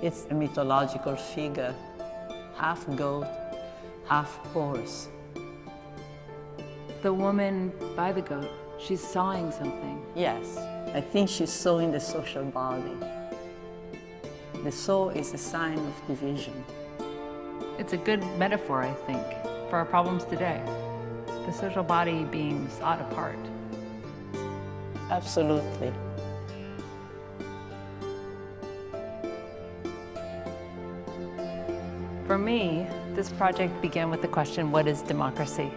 It's a mythological figure, half goat, half horse. The woman by the goat, she's sawing something. Yes, I think she's sewing the social body. The saw is a sign of division. It's a good metaphor, I think, for our problems today. The social body being sawed apart. Absolutely. For me, this project began with the question, what is democracy?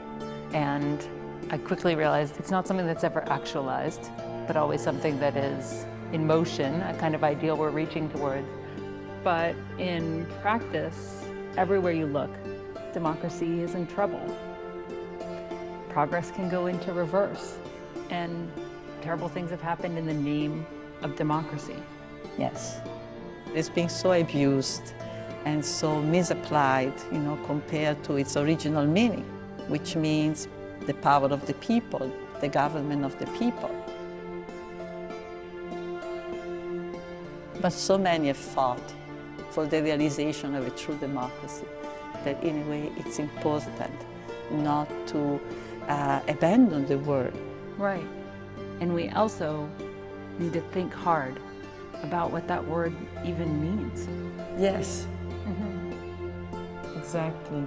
And I quickly realized it's not something that's ever actualized, but always something that is in motion, a kind of ideal we're reaching towards. But in practice, everywhere you look, democracy is in trouble. Progress can go into reverse, and terrible things have happened in the name of democracy. Yes. It's being so abused and so misapplied, compared to its original meaning, which means the power of the people, the government of the people. But so many have fought for the realization of a true democracy, that in a way it's important not to abandon the word. Right. And we also need to think hard about what that word even means. Yes. Mm-hmm. Exactly.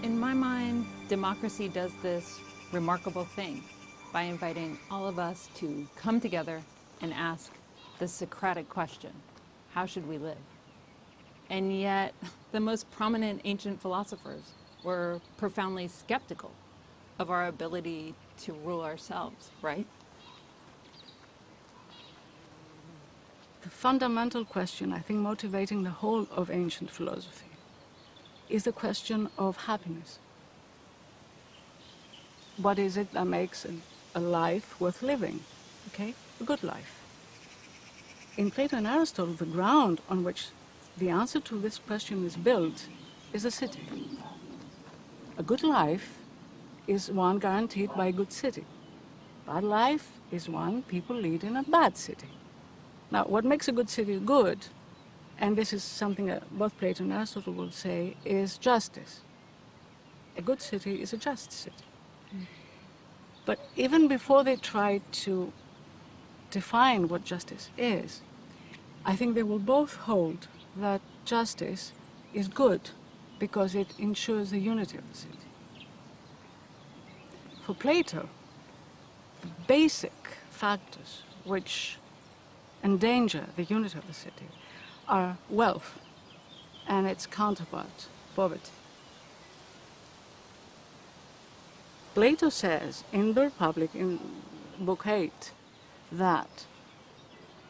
In my mind, democracy does this remarkable thing by inviting all of us to come together and ask the Socratic question, how should we live? And yet, the most prominent ancient philosophers were profoundly skeptical of our ability to rule ourselves, right? The fundamental question, I think, motivating the whole of ancient philosophy is the question of happiness. What is it that makes a life worth living? Okay, a good life. In Plato and Aristotle, the ground on which the answer to this question is built is a city. A good life is one guaranteed by a good city. Bad life is one people lead in a bad city. Now, what makes a good city good, and this is something that both Plato and Aristotle will say, is justice. A good city is a just city. But even before they try to define what justice is, I think they will both hold that justice is good because it ensures the unity of the city. For Plato, the basic factors which endanger the unity of the city are wealth and its counterpart, poverty. Plato says in the Republic, in Book 8, that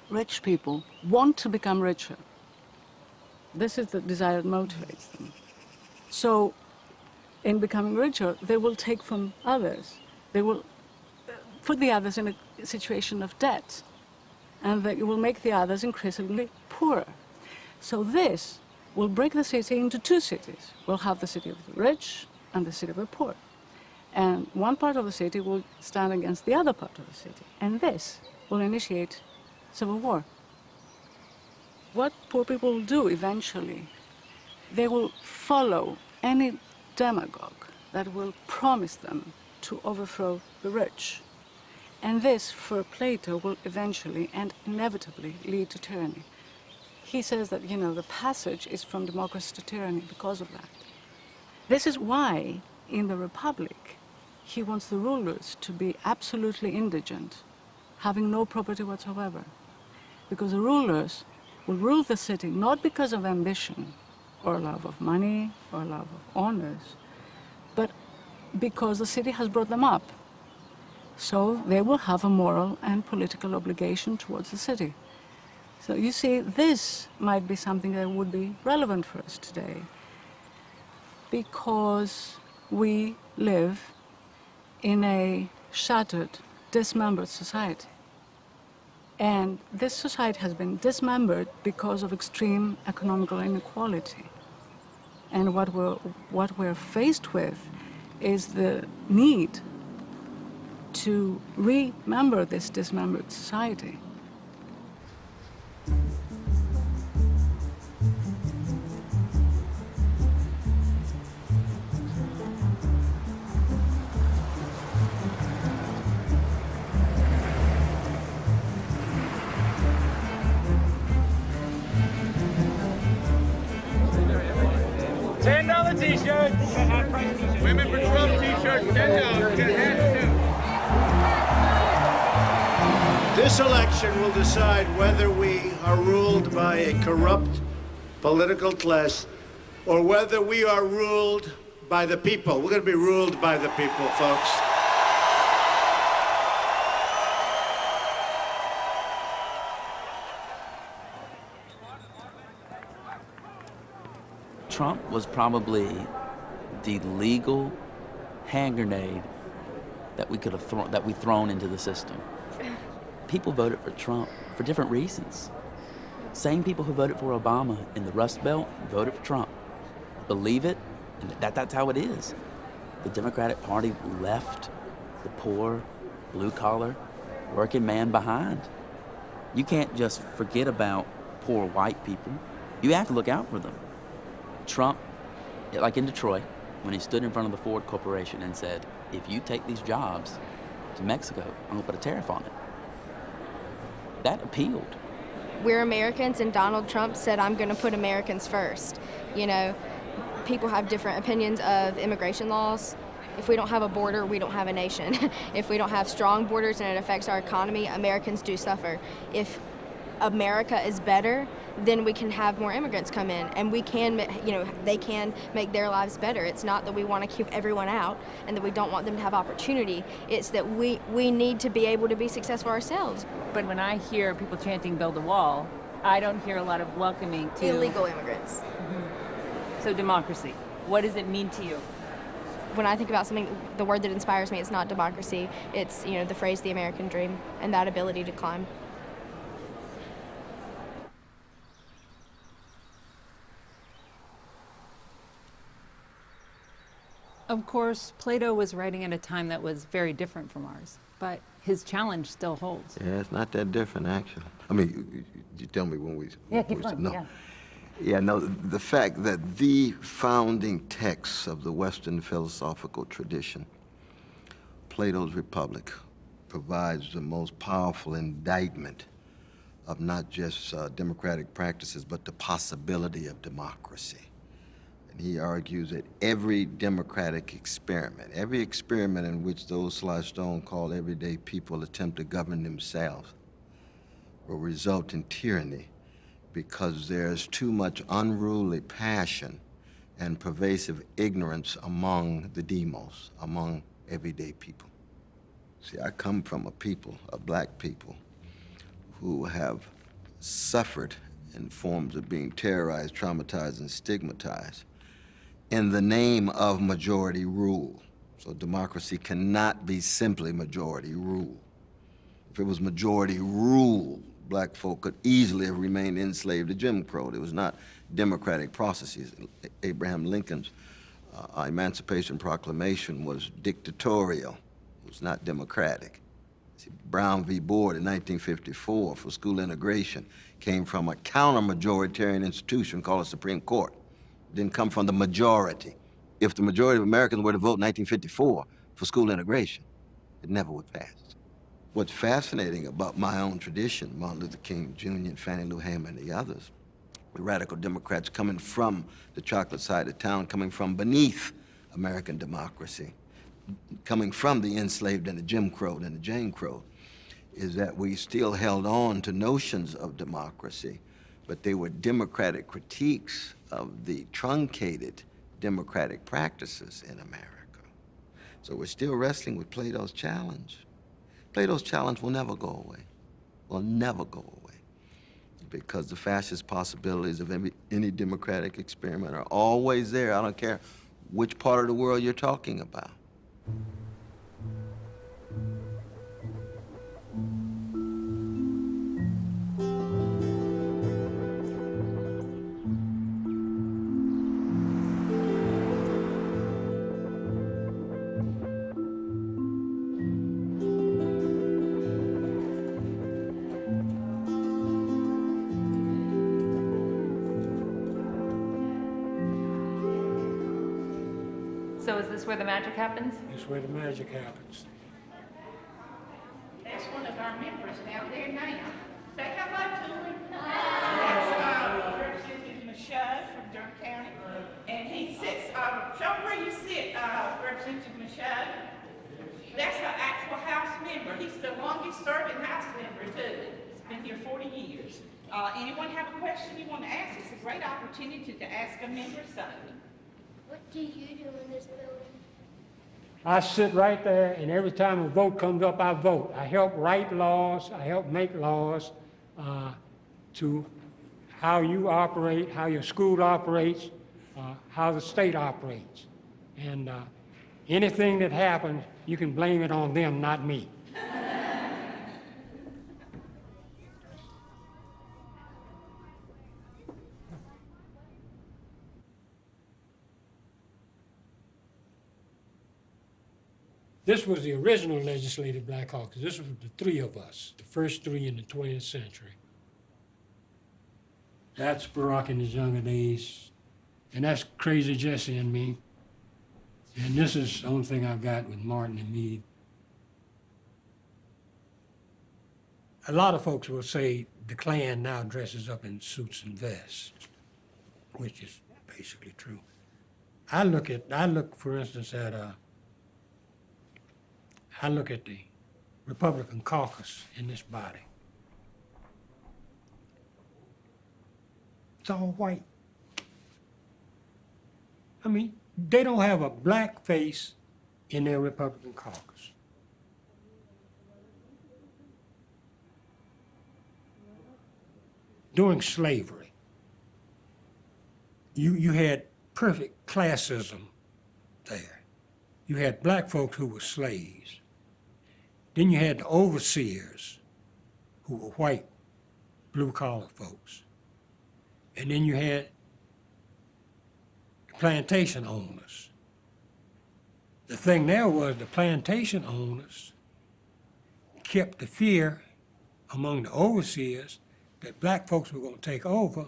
rich people want to become richer. This is the desire that motivates them. So, in becoming richer, they will take from others. They will put the others in a situation of debt, and they will make the others increasingly poorer. So this will break the city into two cities. We'll have the city of the rich and the city of the poor. And one part of the city will stand against the other part of the city. And this will initiate civil war. What poor people will do eventually, they will follow any demagogue that will promise them to overthrow the rich. And this, for Plato, will eventually and inevitably lead to tyranny. He says that, the passage is from democracy to tyranny because of that. This is why, in the Republic, he wants the rulers to be absolutely indigent, having no property whatsoever. Because the rulers will rule the city not because of ambition or love of money or love of honors, but because the city has brought them up. So they will have a moral and political obligation towards the city. So you see, this might be something that would be relevant for us today, because we live in a shattered, dismembered society. And this society has been dismembered because of extreme economical inequality. And what we're faced with is the need to remember this dismembered society. $10 t-shirts. Women for Trump t-shirts, $10. Get hats too. This election will decide whether we are ruled by a corrupt political class or whether we are ruled by the people. We're going to be ruled by the people, folks. Trump was probably the legal hand grenade that we could have thrown into the system. People voted for Trump for different reasons. Same people who voted for Obama in the Rust Belt voted for Trump. Believe it, and that's how it is. The Democratic Party left the poor, blue-collar, working man behind. You can't just forget about poor white people. You have to look out for them. Trump, like in Detroit, when he stood in front of the Ford Corporation and said, if you take these jobs to Mexico, I'm gonna put a tariff on it. That appealed. We're Americans, and Donald Trump said, I'm gonna put Americans first. People have different opinions of immigration laws. If we don't have a border, we don't have a nation. If we don't have strong borders and it affects our economy, Americans do suffer. If America is better, then we can have more immigrants come in, and we can, they can make their lives better. It's not that we want to keep everyone out and that we don't want them to have opportunity. It's that we need to be able to be successful ourselves. But when I hear people chanting build a wall, I don't hear a lot of welcoming to Illegal immigrants. Mm-hmm. So democracy, what does it mean to you? When I think about something, the word that inspires me, it's not democracy. It's, the phrase the American dream and that ability to climb. Of course, Plato was writing at a time that was very different from ours, but his challenge still holds. Yeah, it's not that different, actually. I mean, you tell me when we... Yeah, keep going, no. yeah. Yeah, no, the fact that the founding texts of the Western philosophical tradition, Plato's Republic, provides the most powerful indictment of not just democratic practices, but the possibility of democracy. He argues that every democratic experiment, every experiment in which those Sly Stone called everyday people attempt to govern themselves, will result in tyranny because there's too much unruly passion and pervasive ignorance among the demos, among everyday people. See, I come from a people, a black people, who have suffered in forms of being terrorized, traumatized, and stigmatized in the name of majority rule. So democracy cannot be simply majority rule. If it was majority rule, black folk could easily have remained enslaved to Jim Crow. It was not democratic processes. Abraham Lincoln's Emancipation Proclamation was dictatorial. It was not democratic. See, Brown v. Board in 1954 for school integration came from a counter-majoritarian institution called the Supreme Court. Didn't come from the majority. If the majority of Americans were to vote in 1954 for school integration. It never would pass. What's fascinating about my own tradition, Martin Luther King Jr. and Fannie Lou Hamer and the others, the radical Democrats coming from the chocolate side of town, coming from beneath American democracy, coming from the enslaved and the Jim Crow and the Jane Crow, is that we still held on to notions of democracy, but they were democratic critiques of the truncated democratic practices in America. So we're still wrestling with Plato's challenge. Plato's challenge will never go away, will never go away, because the fascist possibilities of any democratic experiment are always there. I don't care which part of the world you're talking about. So is this where the magic happens? It's where the magic happens. That's one of our members down there now. Say hello to him. That's Representative Michaud from Durham County. And he sits, show him where you sit, Representative Michaud. That's an actual House member. He's the longest serving House member too. He's been here 40 years. Anyone have a question you want to ask? It's a great opportunity to ask a member something. What do you do in this building? I sit right there, and every time a vote comes up, I vote. I help write laws, I help make laws to how you operate, how your school operates, how the state operates. And anything that happens, you can blame it on them, not me. This was the original Legislative Black Caucus. This was the three of us, the first three in the 20th century. That's Barack in his younger days, and that's Crazy Jesse and me. And this is the only thing I've got with Martin and me. A lot of folks will say the Klan now dresses up in suits and vests, which is basically true. I look, for instance, at I look at the Republican caucus in this body. It's all white. I mean, they don't have a black face in their Republican caucus. During slavery, you had perfect classism there. You had black folks who were slaves. Then you had the overseers, who were white, blue-collar folks. And then you had the plantation owners. The thing there was the plantation owners kept the fear among the overseers that black folks were going to take over.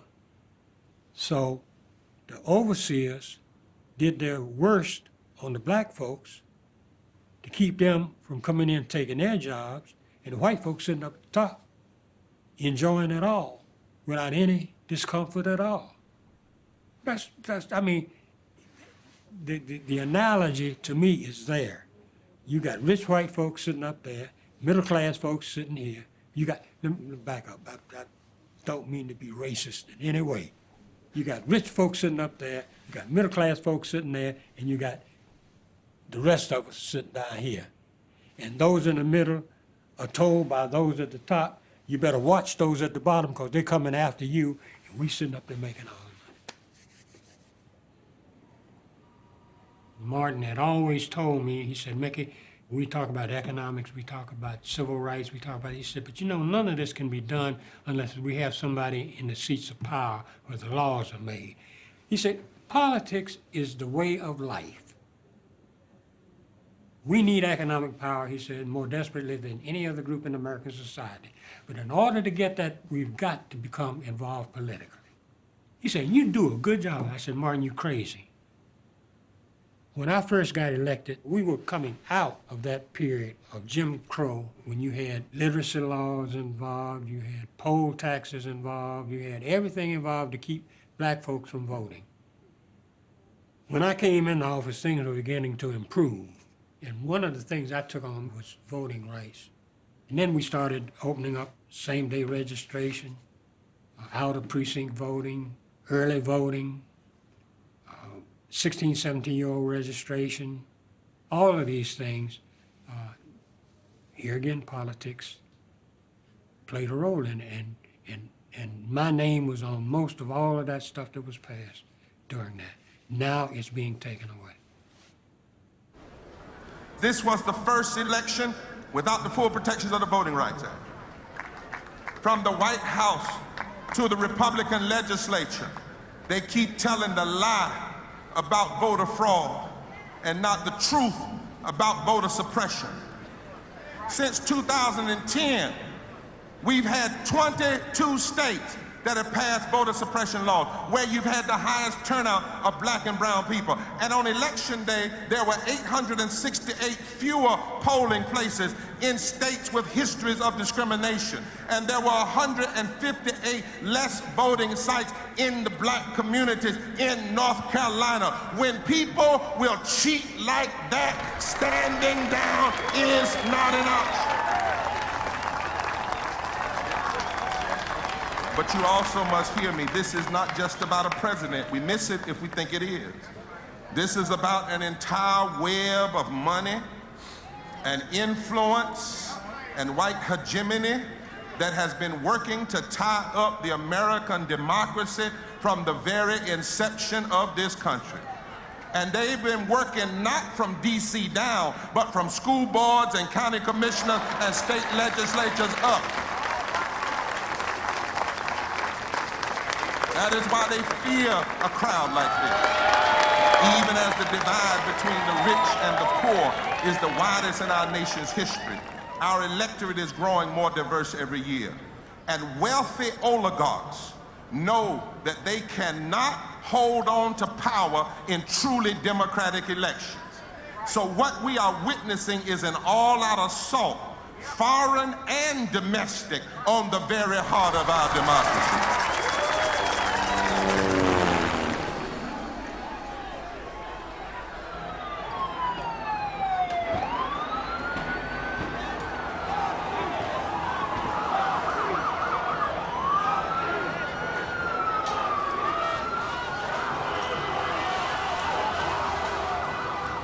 So the overseers did their worst on the black folks to keep them from coming in and taking their jobs, and the white folks sitting up at the top, enjoying it all without any discomfort at all. I mean, the analogy to me is there. You got rich white folks sitting up there, middle class folks sitting here. You got, let me back up, I don't mean to be racist in any way. You got rich folks sitting up there, you got middle class folks sitting there, and you got the rest of us sitting down here. And those in the middle are told by those at the top, you better watch those at the bottom because they're coming after you, and we sitting up there making all the money. Martin had always told me, he said, Mickey, we talk about economics, we talk about civil rights, we talk about, he said, but you know, none of this can be done unless we have somebody in the seats of power where the laws are made. He said, politics is the way of life. We need economic power, he said, more desperately than any other group in American society. But in order to get that, we've got to become involved politically. He said, you do a good job. I said, Martin, you crazy. When I first got elected, we were coming out of that period of Jim Crow, when you had literacy laws involved, you had poll taxes involved, you had everything involved to keep black folks from voting. When I came into office, things were beginning to improve. And one of the things I took on was voting rights. And then we started opening up same-day registration, out-of-precinct voting, early voting, 16, 17-year-old registration. All of these things, here again, politics played a role in it. And my name was on most of all of that stuff that was passed during that. Now it's being taken away. This was the first election without the full protections of the Voting Rights Act. From the White House to the Republican legislature, they keep telling the lie about voter fraud and not the truth about voter suppression. Since 2010, we've had 22 states that have passed voter suppression laws, where you've had the highest turnout of black and brown people. And on election day, there were 868 fewer polling places in states with histories of discrimination. And there were 158 less voting sites in the black communities in North Carolina. When people will cheat like that, standing down is not enough. But you also must hear me. This is not just about a president. We miss it if we think it is. This is about an entire web of money and influence and white hegemony that has been working to tie up the American democracy from the very inception of this country. And they've been working not from DC down, but from school boards and county commissioners and state legislatures up. That is why they fear a crowd like this. Even as the divide between the rich and the poor is the widest in our nation's history, our electorate is growing more diverse every year. And wealthy oligarchs know that they cannot hold on to power in truly democratic elections. So what we are witnessing is an all-out assault, foreign and domestic, on the very heart of our democracy.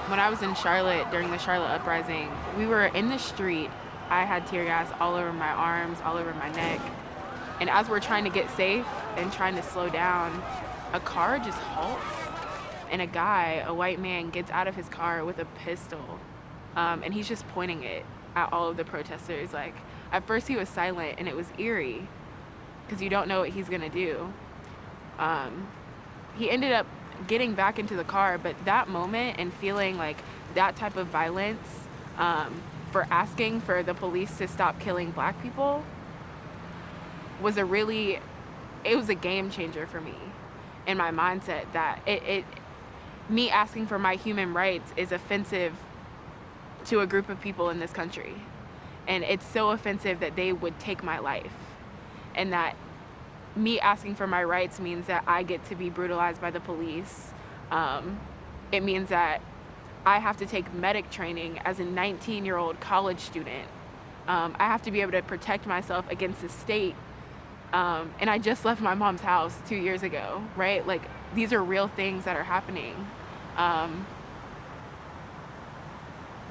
When I was in Charlotte during the Charlotte uprising, we were in the street. I had tear gas all over my arms, all over my neck. And as we're trying to get safe and trying to slow down, a car just halts. And a guy, a white man, gets out of his car with a pistol. And he's just pointing it at all of the protesters. Like, at first he was silent, and it was eerie, because you don't know what he's gonna do. He ended up getting back into the car, but that moment and feeling like that type of violence for asking for the police to stop killing black people was it was a game changer for me in my mindset, that me asking for my human rights is offensive to a group of people in this country. And it's so offensive that they would take my life. And that me asking for my rights means that I get to be brutalized by the police. It means that I have to take medic training as a 19-year-old college student. I have to be able to protect myself against the state. And I just left my mom's house 2 years ago, right? Like, these are real things that are happening.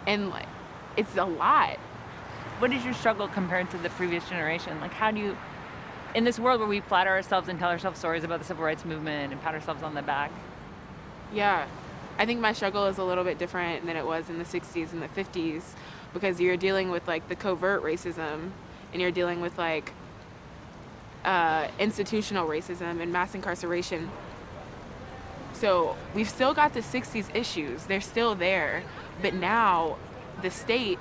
And like, it's a lot. What is your struggle compared to the previous generation? Like, how do you, in this world where we flatter ourselves and tell ourselves stories about the civil rights movement and pat ourselves on the back? Yeah, I think my struggle is a little bit different than it was in the 60s and the 50s, because you're dealing with like the covert racism, and you're dealing with like institutional racism and mass incarceration. So we've still got the 60s issues, they're still there, but now the state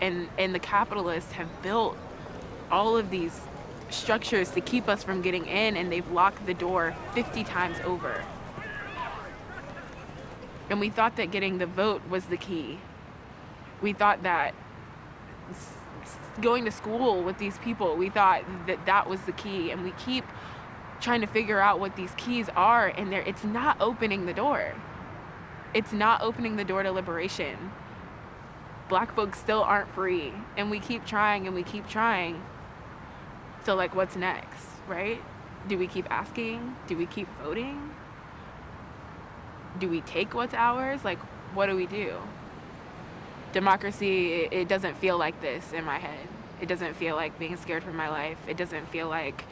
and the capitalists have built all of these structures to keep us from getting in, and they've locked the door 50 times over. And we thought that getting the vote was the key. We thought that going to school with these people, we thought that that was the key. And we keep trying to figure out what these keys are, and it's not opening the door. It's not opening the door to liberation. Black folks still aren't free, and we keep trying and we keep trying. So like, what's next, right? Do we keep asking? Do we keep voting? Do we take what's ours? Like, what do we do? Democracy, it doesn't feel like this in my head. It doesn't feel like being scared for my life. It doesn't feel like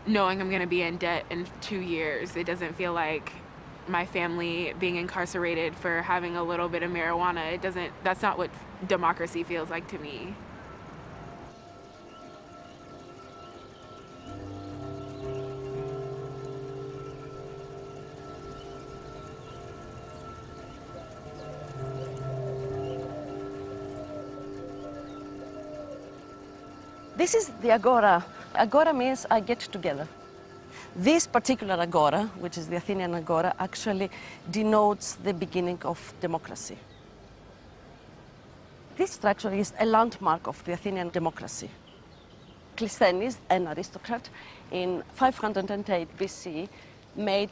knowing I'm gonna be in debt in 2 years. It doesn't feel like my family being incarcerated for having a little bit of marijuana. That's not what democracy feels like to me. This is the agora. Agora means I get together. This particular agora, which is the Athenian agora, actually denotes the beginning of democracy. This structure is a landmark of the Athenian democracy. Clisthenes, an aristocrat, in 508 BC made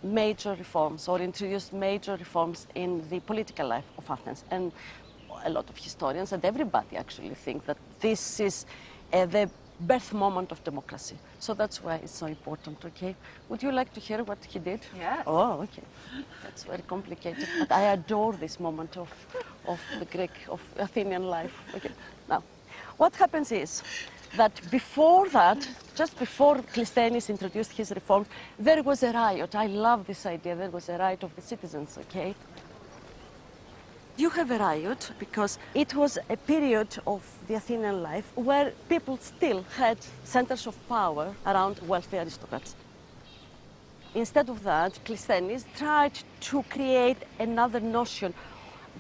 major reforms or introduced major reforms in the political life of Athens. And a lot of historians and everybody actually think that this is the birth moment of democracy. So that's why it's so important, okay? Would you like to hear what he did? Yeah. Oh, okay. That's very complicated, but I adore this moment of the Greek, of Athenian life. Okay, now, what happens is that before that, just before Clisthenes introduced his reforms, there was a riot. I love this idea. There was a riot of the citizens, okay? You have a riot because it was a period of the Athenian life where people still had centers of power around wealthy aristocrats. Instead of that, Clisthenes tried to create another notion,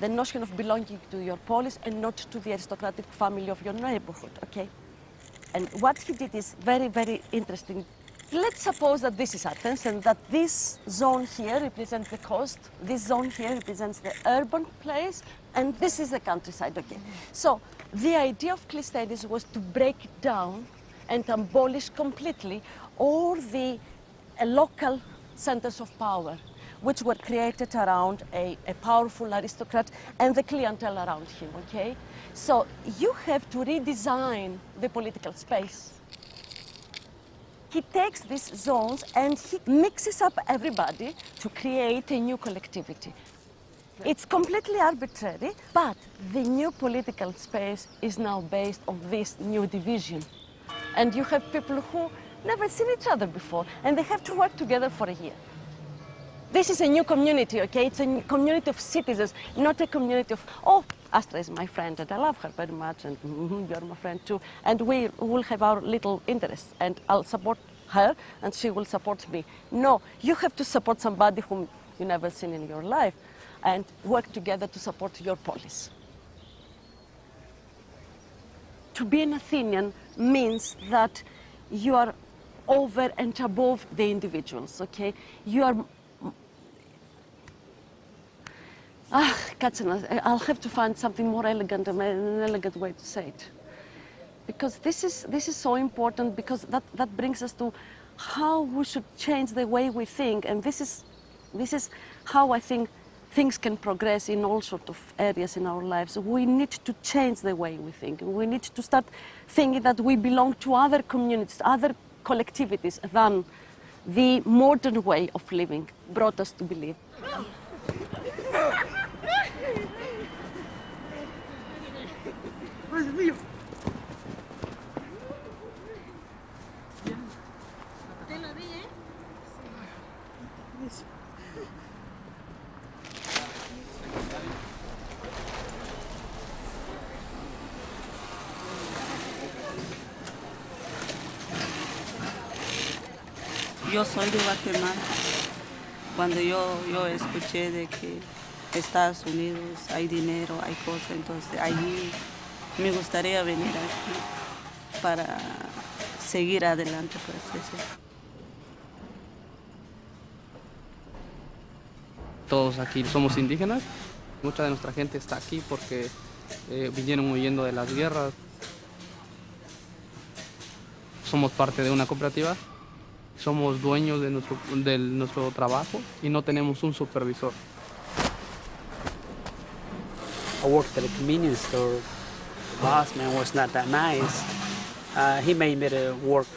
the notion of belonging to your polis and not to the aristocratic family of your neighborhood, okay? And what he did is very, very interesting. Let's suppose that this is Athens and that this zone here represents the coast, this zone here represents the urban place, and this is the countryside, okay? So the idea of Clisthenes was to break down and abolish completely all the local centers of power, which were created around a powerful aristocrat and the clientele around him, okay? So you have to redesign the political space. He takes these zones and he mixes up everybody to create a new collectivity. It's completely arbitrary, but the new political space is now based on this new division. And you have people who never seen each other before, and they have to work together for a year. This is a new community, okay? It's a community of citizens, not a community of, oh, Astra is my friend and I love her very much and you're my friend too. And we will have our little interests and I'll support her and she will support me. No, you have to support somebody whom you never seen in your life and work together to support your polis. To be an Athenian means that you are over and above the individuals, okay? You are I'll have to find something more elegant, an elegant way to say it. Because this is so important because that brings us to how we should change the way we think. And this is how I think things can progress in all sorts of areas in our lives. We need to change the way we think. We need to start thinking that we belong to other communities, other collectivities than the modern way of living brought us to believe. Yo soy de Guatemala. Cuando yo escuché de que Estados Unidos hay dinero, hay cosas, entonces allí me gustaría venir aquí para seguir adelante, pues eso. todos aquí somos indígenas. Mucha de nuestra gente está aquí porque vinieron huyendo de las guerras. Somos parte de una cooperativa, somos dueños de nuestro trabajo y no tenemos un supervisor. I worked at a convenience store. The boss man was not that nice. He made me to work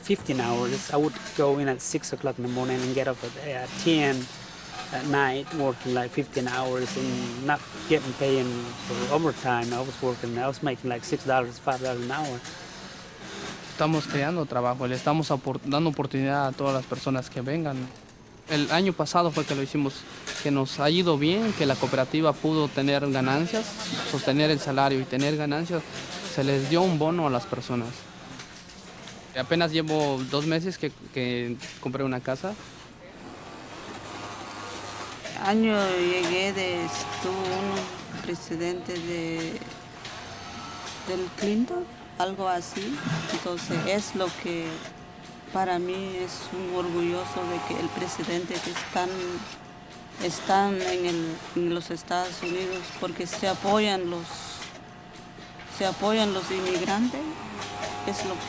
15 hours. I would go in at 6 o'clock in the morning and get up at 10 at night, working like 15 hours and not getting paid for overtime. I was making like $6, $5 an hour. Estamos creando trabajo, le estamos dando oportunidad a todas las personas que vengan. El año pasado fue que lo hicimos, que nos ha ido bien, que la cooperativa pudo tener ganancias, sostener el salario y tener ganancias. Se les dio un bono a las personas. Apenas llevo 2 meses que compré una casa. Año llegué estuvo un presidente del Clinton, algo así. Entonces es lo que para mí es un orgulloso de que el presidente que están en los Estados Unidos porque se apoyan los inmigrantes.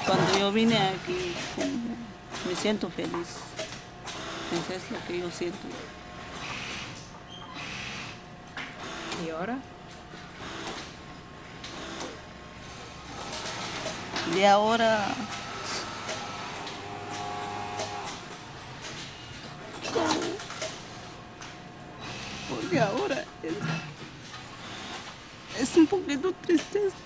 Cuando yo vine aquí me siento feliz. Eso es lo que yo siento. ¿Y ahora? De ahora porque ahora es un poquito tristeza.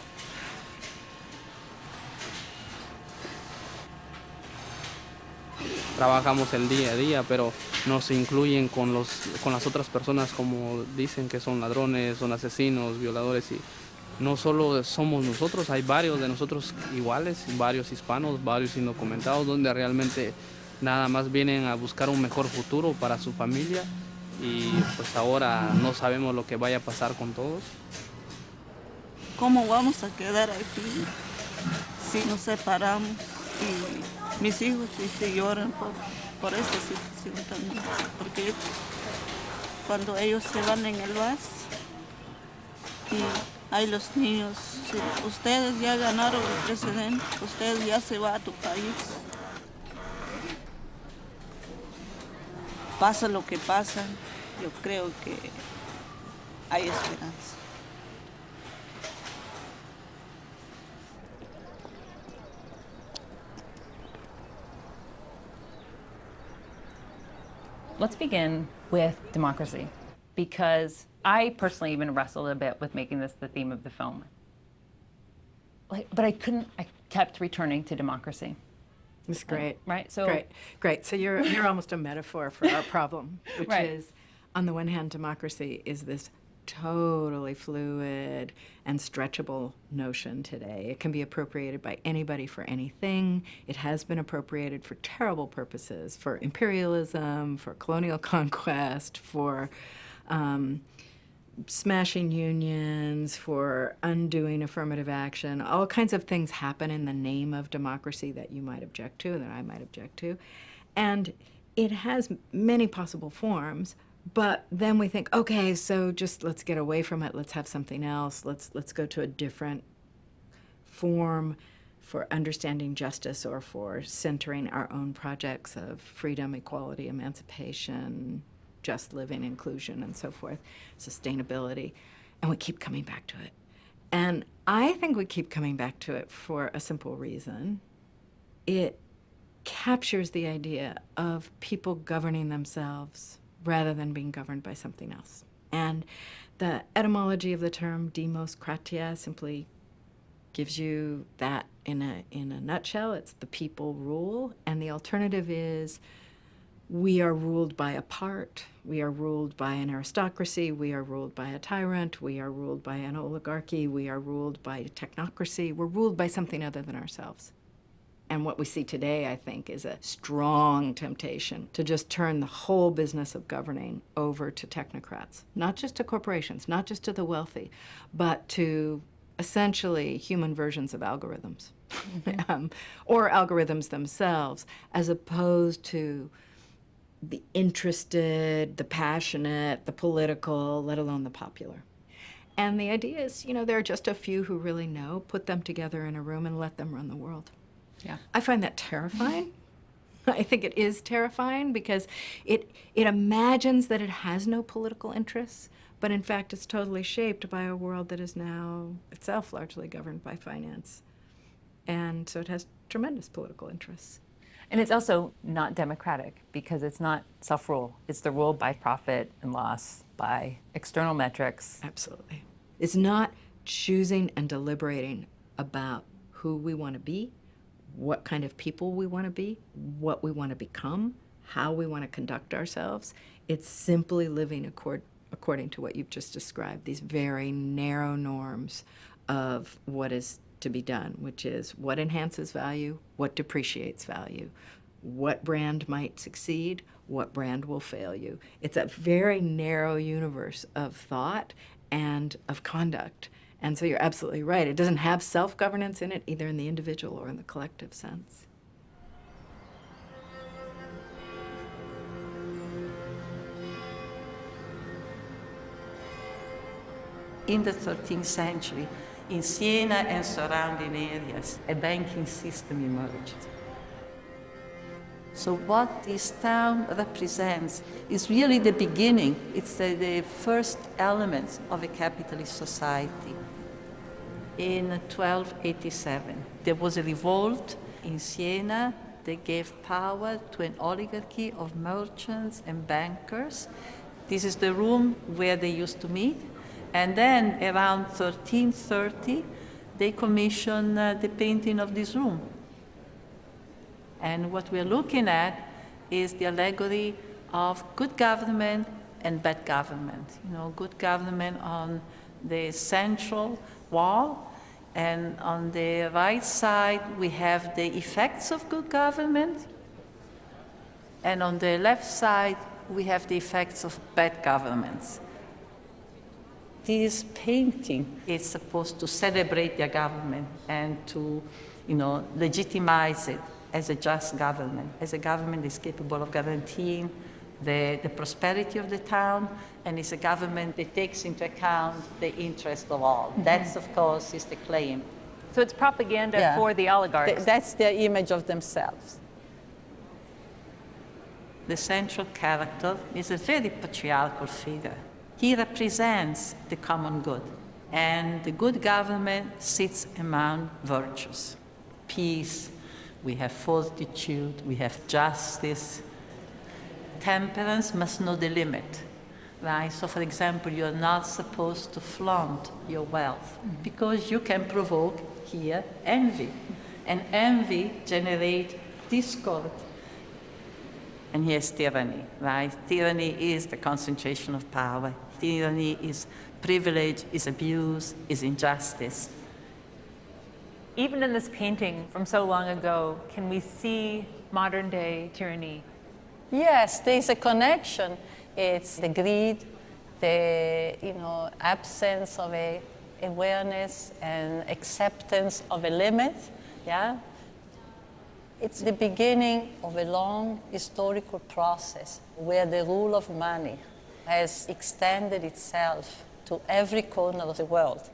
Trabajamos el día a día, pero nos incluyen con las otras personas, como dicen que son ladrones, son asesinos, violadores, y no solo somos nosotros, hay varios de nosotros iguales, varios hispanos, varios indocumentados, donde realmente nada más vienen a buscar un mejor futuro para su familia y pues ahora no sabemos lo que vaya a pasar con todos. ¿Cómo vamos a quedar aquí si nos separamos? Y mis hijos sí lloran por esta situación también, porque cuando ellos se van en el bus y hay los niños, sí, ustedes ya ganaron el presidente, ustedes ya se van a tu país. Pasa lo que pasa, yo creo que hay esperanza. Let's begin with democracy, because I personally even wrestled a bit with making this the theme of the film. But I kept returning to democracy. It's great. Right? So Great. So you're almost a metaphor for our problem, which Right. is, on the one hand, democracy is this totally fluid and stretchable notion today. It can be appropriated by anybody for anything. It has been appropriated for terrible purposes, for imperialism, for colonial conquest, for smashing unions, for undoing affirmative action. All kinds of things happen in the name of democracy that you might object to, that I might object to. And it has many possible forms. But then we think, okay, so just let's get away from it. Let's have something else. Let's go to a different form for understanding justice or for centering our own projects of freedom, equality, emancipation, just living, inclusion, and so forth, sustainability. And we keep coming back to it. And I think we keep coming back to it for a simple reason. It captures the idea of people governing themselves rather than being governed by something else. And the etymology of the term demoskratia simply gives you that in a nutshell. It's the people rule, and the alternative is we are ruled by a part, we are ruled by an aristocracy, we are ruled by a tyrant, we are ruled by an oligarchy, we are ruled by technocracy, we're ruled by something other than ourselves. And what we see today, I think, is a strong temptation to just turn the whole business of governing over to technocrats, not just to corporations, not just to the wealthy, but to essentially human versions of algorithms, or algorithms themselves, as opposed to the interested, the passionate, the political, let alone the popular. And the idea is, there are just a few who really know, put them together in a room and let them run the world. Yeah. I find that terrifying. I think it is terrifying because it imagines that it has no political interests, but in fact it's totally shaped by a world that is now itself largely governed by finance. And so it has tremendous political interests. And it's also not democratic because it's not self-rule. It's the rule by profit and loss, by external metrics. Absolutely. It's not choosing and deliberating about who we want to be, what kind of people we want to be, what we want to become, how we want to conduct ourselves. It's simply living according to what you've just described, these very narrow norms of what is to be done, which is what enhances value, what depreciates value, what brand might succeed, what brand will fail you. It's a very narrow universe of thought and of conduct. And so you're absolutely right. It doesn't have self-governance in it, either in the individual or in the collective sense. In the 13th century, in Siena and surrounding areas, a banking system emerged. So what this town represents is really the beginning. It's the first elements of a capitalist society. In 1287, there was a revolt in Siena that gave power to an oligarchy of merchants and bankers. This is the room where they used to meet. And then around 1330, they commissioned the painting of this room. And what we're looking at is the allegory of good government and bad government. Good government on the central wall, and on the right side we have the effects of good government, and on the left side we have the effects of bad governments. This painting is supposed to celebrate their government and to, legitimize it as a just government, as a government that is capable of guaranteeing the prosperity of the town, and is a government that takes into account the interest of all. Mm-hmm. That's, of course, is the claim. So it's propaganda for the oligarchs. That's their image of themselves. The central character is a very patriarchal figure. He represents the common good, and the good government sits among virtues. Peace, we have fortitude, we have justice. Temperance must know the limit, right? So, for example, you're not supposed to flaunt your wealth because you can provoke here envy, and envy generates discord. And here's tyranny, right? Tyranny is the concentration of power. Tyranny is privilege, is abuse, is injustice. Even in this painting from so long ago, can we see modern day tyranny? Yes, there's a connection. It's the greed, the absence of a awareness and acceptance of a limit. Yeah, it's the beginning of a long historical process where the rule of money has extended itself to every corner of the world.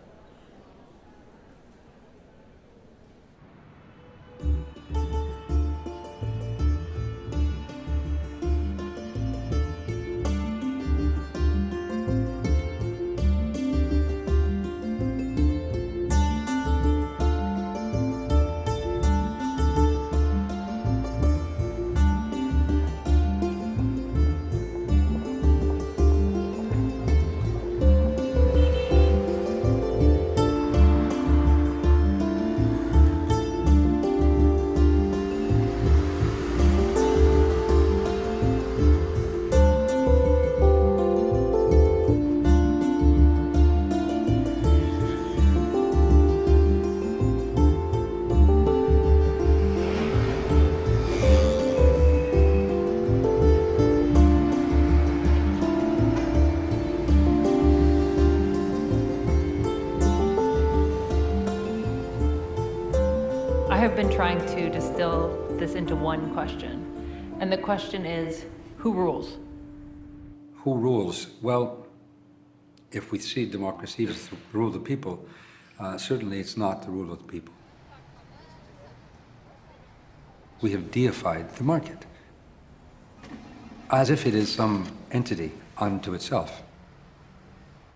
I have been trying to distill this into one question. And the question is, Who rules? Who rules? Well, if we see democracy as the rule of the people, certainly it's not the rule of the people. We have deified the market, as if it is some entity unto itself.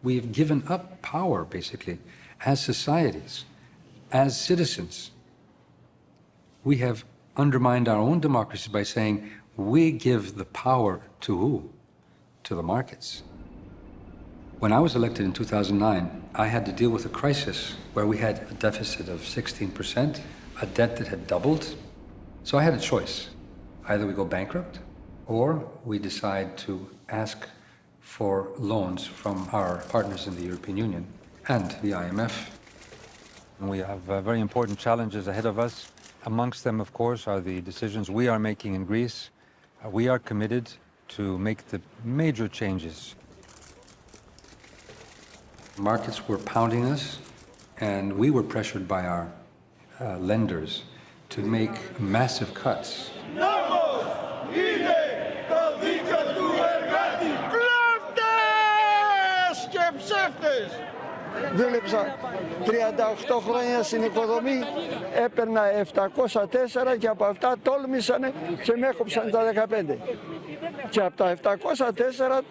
We have given up power, basically, as societies, as citizens. We have undermined our own democracy by saying we give the power to who? To the markets. When I was elected in 2009, I had to deal with a crisis where we had a deficit of 16%, a debt that had doubled. So I had a choice. Either we go bankrupt, or we decide to ask for loans from our partners in the European Union and the IMF. We have very important challenges ahead of us. Amongst them, of course, are the decisions we are making in Greece. We are committed to make the major changes. Markets were pounding us, and we were pressured by our lenders to make massive cuts. Δούλεψα 38 χρόνια στην οικοδομή, έπαιρνα 704 και από αυτά τόλμησανε και με έκοψαν τα 15. Και από τα 704,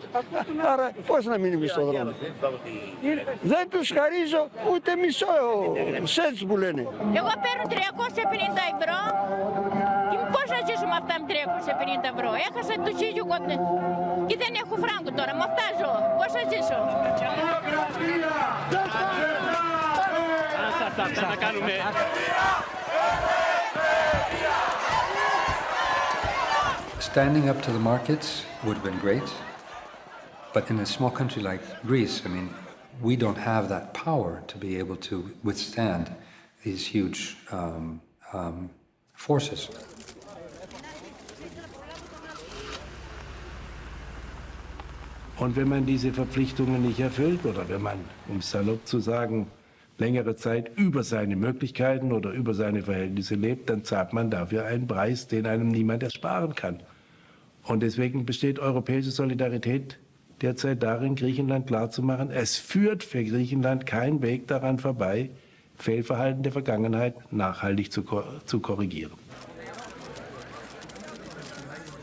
άρα πώς να μείνει στο δρόμο. Δεν τους χαρίζω ούτε μισό σέντς που λένε. Εγώ παίρνω 350 ευρώ και πώς να ζήσω με αυτά με 350 ευρώ. Έχασα το σύζυγο και δεν έχω φράγκο τώρα, με αυτά ζω. Πώς να ζήσω. Standing up to the markets would have been great, but in a small country like Greece, I mean, we don't have that power to be able to withstand these huge forces. Und wenn man diese Verpflichtungen nicht erfüllt oder wenn man, um es salopp zu sagen, längere Zeit über seine Möglichkeiten oder über seine Verhältnisse lebt, dann zahlt man dafür einen Preis, den einem niemand ersparen kann. Und deswegen besteht europäische Solidarität derzeit darin, Griechenland klarzumachen, es führt für Griechenland kein Weg daran vorbei, Fehlverhalten der Vergangenheit nachhaltig zu korrigieren.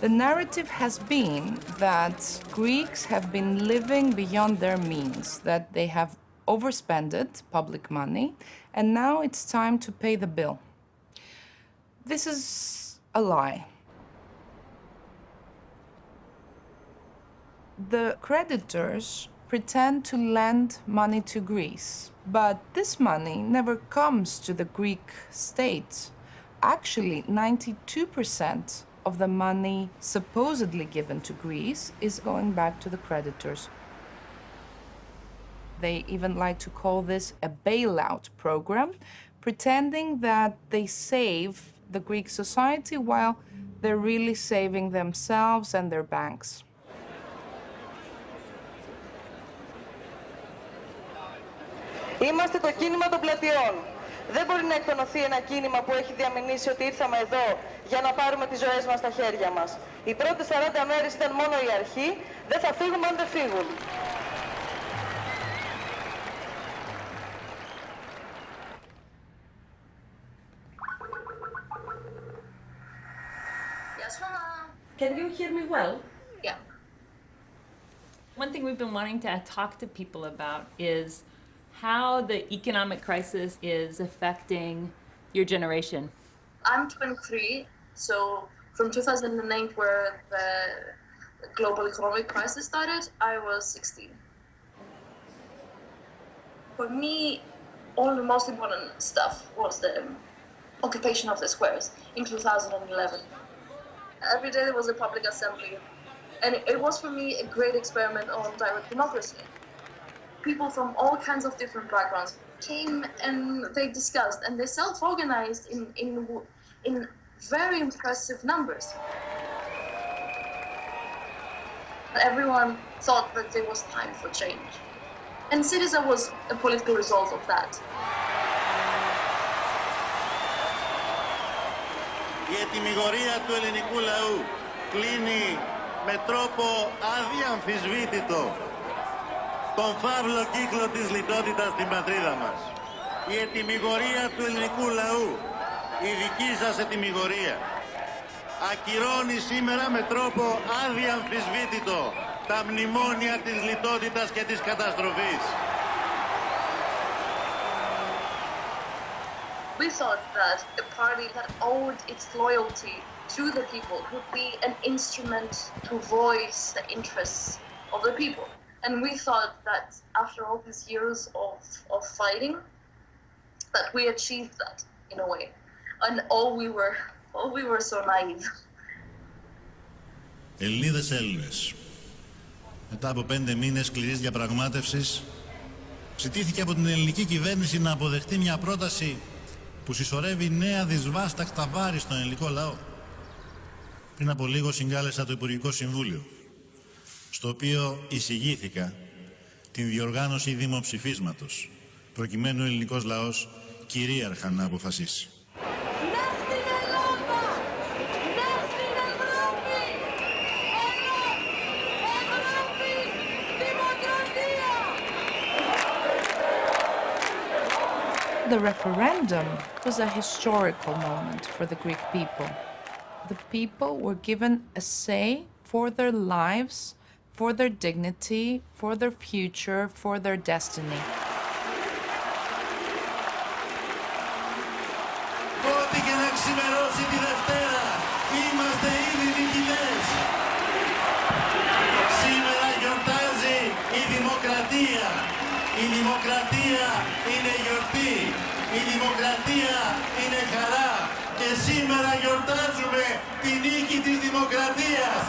The narrative has been that Greeks have been living beyond their means, that they have overspended public money, and now it's time to pay the bill. This is a lie. The creditors pretend to lend money to Greece, but this money never comes to the Greek state. Actually, 92% of the money supposedly given to Greece is going back to the creditors. They even like to call this a bailout program, pretending that they save the Greek society while they're really saving themselves and their banks. Είμαστε το κίνημα των πλατιών. Δεν μπορεί να εκτονωθεί ένα κίνημα που έχει διαμηνήσει ότι ήρθαμε εδώ για να πάρουμε τις ζωές μας στα χέρια μας. Οι πρώτες 40 μέρες ήταν μόνο η αρχή, δεν θα φύγουμε αν δεν φύγουν. Yes, Mama. Can you hear me well? Yeah. One thing we've been wanting to talk to people about is how the economic crisis is affecting your generation. I'm 23, so from 2008 where the global economic crisis started, I was 16. For me, all the most important stuff was the occupation of the squares in 2011. Every day there was a public assembly, and it was for me a great experiment on direct democracy. People from all kinds of different backgrounds came and they discussed and they self-organized in very impressive numbers. Everyone thought that there was time for change. And Syriza was a political result of that. Η ετοιμιγορία του ελληνικού λαού κλείνει με τρόπο αδιαμφισβήτητο τον φαύλο κύκλο της λιτότητας στην πατρίδα μας. Η ετυμηγορία του ελληνικού λαού, η δική σας ετυμηγορία, ακυρώνει σήμερα με τρόπο αδιαμφισβήτητο τα μνημόνια της λιτότητας και της καταστροφής. We thought that a party that owed its loyalty to the people would be an instrument to voice the interests of the people. And we thought that after all these years of fighting, that we achieved that in a way. And we were so naive. Ελληνίδες Έλληνες, μετά από 5 μήνες σκληρής διαπραγμάτευσης, ζητήθηκε από την ελληνική κυβέρνηση να αποδεχτεί μια πρόταση που συσσωρεύει νέα δυσβάστακτα βάρη στον ελληνικό λαό. Πριν από λίγο συγκάλεσα το Υπουργικό Συμβούλιο, στο οποίο εισηγήθηκα την διοργάνωση δημοψηφίσματος, προκειμένου ο ελληνικός λαός κυρίαρχα να αποφασίσει. The referendum was a historical moment for the Greek people. The people were given a say for their lives, for their dignity, for their future, for their destiny. Ό,τι και να ξημερώσει τη Δευτέρα, είμαστε ήδη νικητές. Σήμερα γιορτάζει η δημοκρατία. Η δημοκρατία είναι γιορτή. Η δημοκρατία είναι χαρά. Και σήμερα γιορτάζουμε τη νίκη της δημοκρατίας.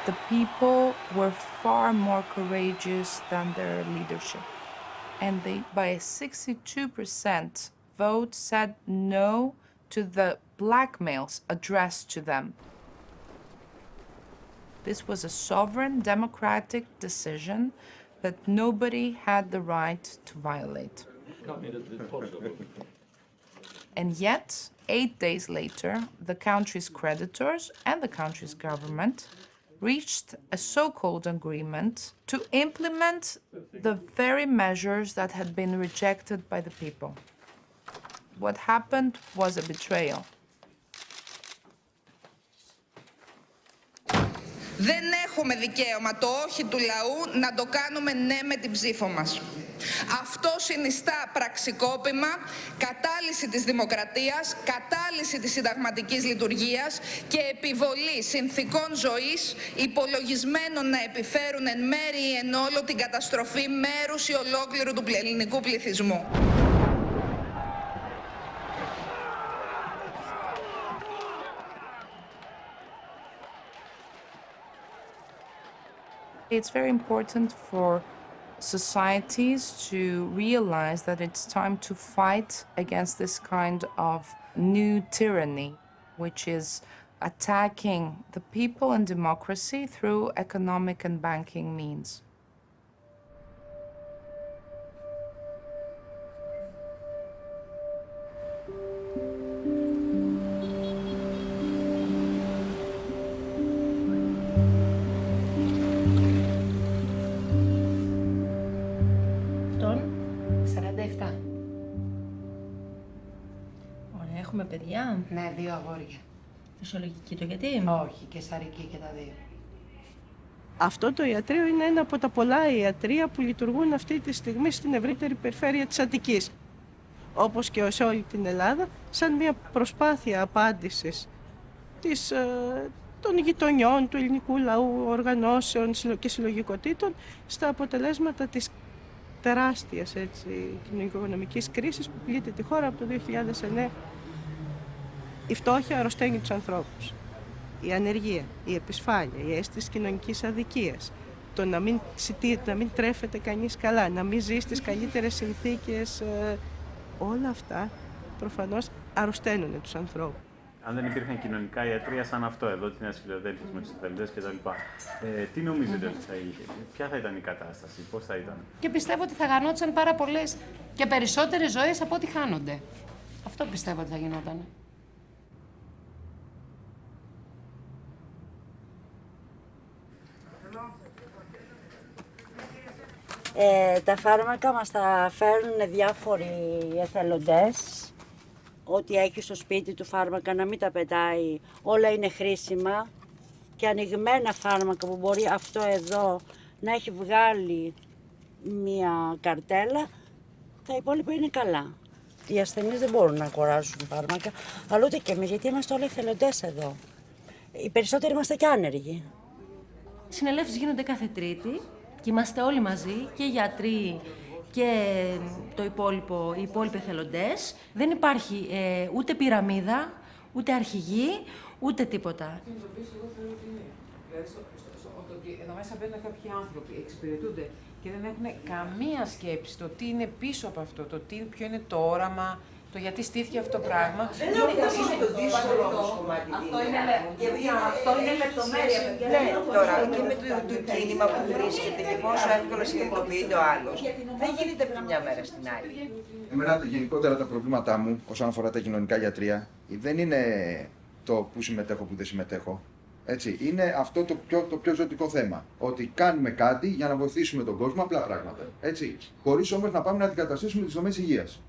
The people were far more courageous than their leadership. And they, by a 62% vote, said no to the blackmails addressed to them. This was a sovereign democratic decision that nobody had the right to violate. And yet, 8 days later, the country's creditors and the country's government reached a so-called agreement to implement the very measures that had been rejected by the people. What happened was a betrayal. Δεν έχουμε δικαίωμα το όχι του λαού να το κάνουμε ναι με την ψήφο μας. Αυτό συνιστά πραξικόπημα, κατάλυση της δημοκρατίας, κατάλυση της συνταγματικής λειτουργίας και επιβολή συνθηκών ζωής υπολογισμένων να επιφέρουν εν μέρει ή εν όλο την καταστροφή μέρους ή ολόκληρου του ελληνικού πληθυσμού. It's very important for societies to realize that it's time to fight against this kind of new tyranny, which is attacking the people and democracy through economic and banking means. Έχουμε παιδιά. Ναι, 2 αγόρια. Φυσιολογική το γιατί. Όχι, και σαρική και τα 2. Αυτό το ιατρείο είναι ένα από τα πολλά ιατρεία που λειτουργούν αυτή τη στιγμή στην ευρύτερη περιφέρεια της Αττικής. Όπως και σε όλη την Ελλάδα, σαν μια προσπάθεια απάντησης των γειτονιών, του ελληνικού λαού, οργανώσεων και συλλογικοτήτων στα αποτελέσματα της τεράστιας κοινωνικο-οικονομικής κρίσης που πλήττει τη χώρα από το 2009. Η φτώχεια αρρωσταίνει τους ανθρώπους. Η ανεργία, η επισφάλεια, η αίσθηση κοινωνικής αδικίας, το να μην τρέφεται κανείς καλά, να μην ζει στις καλύτερες συνθήκες, όλα αυτά προφανώς αρρωσταίνουν τους ανθρώπους. Αν δεν υπήρχαν κοινωνικά ιατρεία σαν αυτό εδώ, τη Νέα Φιλαδέλφια με τους εθελοντές κτλ., τι νομίζετε ότι θα είχε, ποια θα ήταν η κατάσταση, πώς θα ήταν? Και πιστεύω ότι θα χανόντουσαν πάρα πολλές και περισσότερες ζωές από ό,τι χάνονται. Αυτό πιστεύω ότι θα γινόταν. Τα φάρμακα μας τα φέρνουν διάφοροι εθελοντές. Ό,τι έχει στο σπίτι του φάρμακα να μην τα πετάει. Όλα είναι χρήσιμα και ανοιγμένα φάρμακα που μπορεί αυτό εδώ να έχει βγάλει μια καρτέλα, τα υπόλοιπα είναι καλά. Οι ασθενείς δεν μπορούν να αγοράσουν φάρμακα, αλλά ούτε και εμείς, γιατί είμαστε όλοι εθελοντές εδώ. Οι περισσότεροι είμαστε και άνεργοι. Οι συνελεύσεις γίνονται κάθε Τρίτη και είμαστε όλοι μαζί, και οι γιατροί και οι υπόλοιποι εθελοντές. Δεν υπάρχει ούτε πυραμίδα, ούτε αρχηγοί, ούτε τίποτα. Εδώ μέσα μπαίνουν κάποιοι άνθρωποι, εξυπηρετούνται και δεν έχουν καμία σκέψη το τι είναι πίσω από αυτό, ποιο είναι το όραμα, το γιατί στήθηκε αυτό το πράγμα. Δεν είναι το δύσκολο κομμάτι. Αυτό είναι λεπτομέρεια. Ναι, τώρα και με το κίνημα που βρίσκεται και πόσο εύκολα συνειδητοποιείται ο άλλος. Δεν γίνεται από τη μια μέρα στην άλλη. Εμένα γενικότερα τα προβλήματά μου όσον αφορά τα κοινωνικά γιατρία δεν είναι το που συμμετέχω, που δεν συμμετέχω. Έτσι, είναι αυτό το πιο ζωτικό θέμα. Ότι κάνουμε κάτι για να βοηθήσουμε τον κόσμο, απλά πράγματα. Έτσι. Χωρίς όμως να πάμε να αντικαταστήσουμε τις δομές υγείας.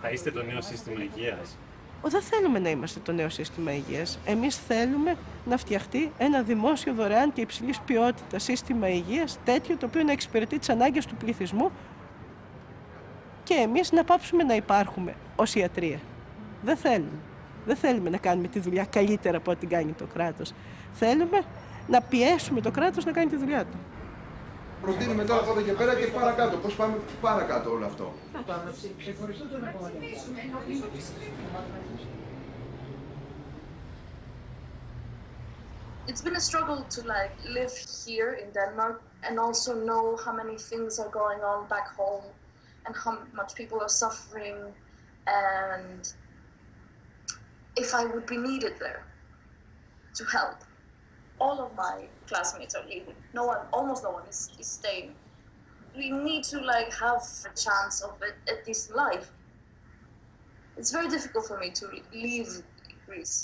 Θα είστε το νέο σύστημα υγείας? Δεν θέλουμε να είμαστε το νέο σύστημα υγείας. Εμείς θέλουμε να φτιαχτεί ένα δημόσιο δωρεάν και υψηλής ποιότητας σύστημα υγείας, τέτοιο το οποίο να εξυπηρετεί τις ανάγκες του πληθυσμού και εμείς να πάψουμε να υπάρχουμε ως ιατρία. Δεν θέλουμε. Δεν θέλουμε να κάνουμε τη δουλειά καλύτερα από ό,τι κάνει το κράτος. Θέλουμε να πιέσουμε το κράτος να κάνει τη δουλειά του. Προτείνουμε τώρα από εδώ και πέρα και παρακάτω. Πώς πάμε παρακάτω όλο αυτό? It's been a struggle to live here in Denmark and also know how many things are going on back home and how much people are suffering and if I would be needed there to help. All of my classmates are leaving. Almost no one is staying. We need to have a chance of a decent life. It's very difficult for me to leave Greece.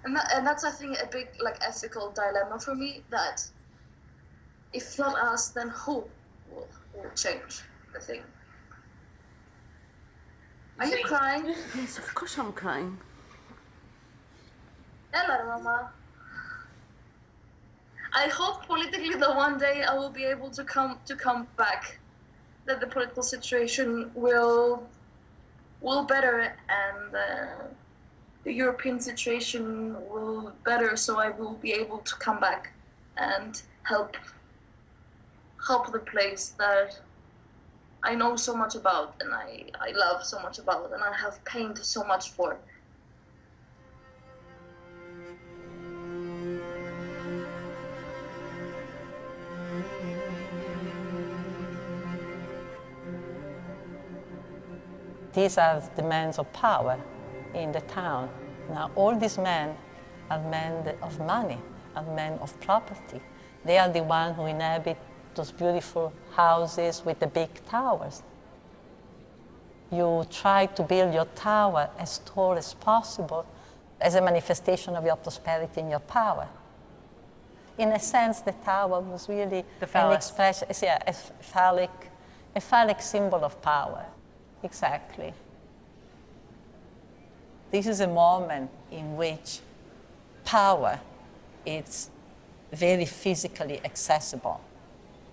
And that's, I think, a big ethical dilemma for me, that if not us, then who will change the thing? Are you crying? Yes, of course I'm crying. Hello, Mama. I hope politically that one day I will be able to come back, that the political situation will better and the European situation will better, so I will be able to come back and help the place that I know so much about and I love so much about and I have pained so much for. These are the men of power in the town. Now, all these men are men of money, are men of property. They are the ones who inhabit those beautiful houses with the big towers. You try to build your tower as tall as possible as a manifestation of your prosperity and your power. In a sense, the tower was really an expression, a phallic symbol of power. Exactly. This is a moment in which power is very physically accessible.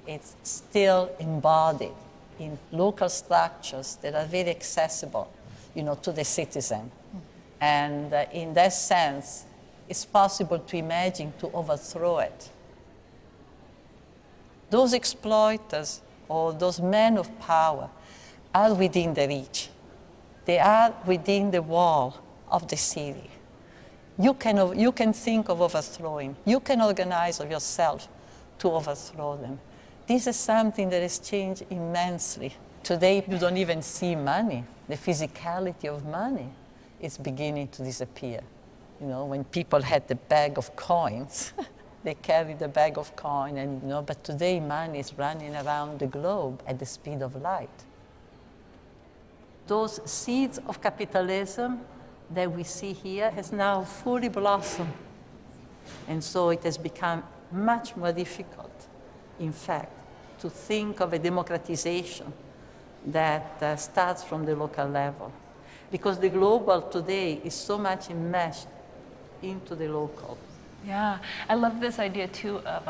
It's still embodied in local structures that are very accessible, to the citizen. And in that sense, it's possible to imagine to overthrow it. Those exploiters or those men of power are within the reach. They are within the wall of the city. You can think of overthrowing. You can organize of yourself to overthrow them. This is something that has changed immensely. Today, you don't even see money. The physicality of money is beginning to disappear. When people had the bag of coins, they carried the bag of coin, but today money is running around the globe at the speed of light. Those seeds of capitalism that we see here has now fully blossomed. And so it has become much more difficult, in fact, to think of a democratization that starts from the local level. Because the global today is so much enmeshed into the local. Yeah, I love this idea too of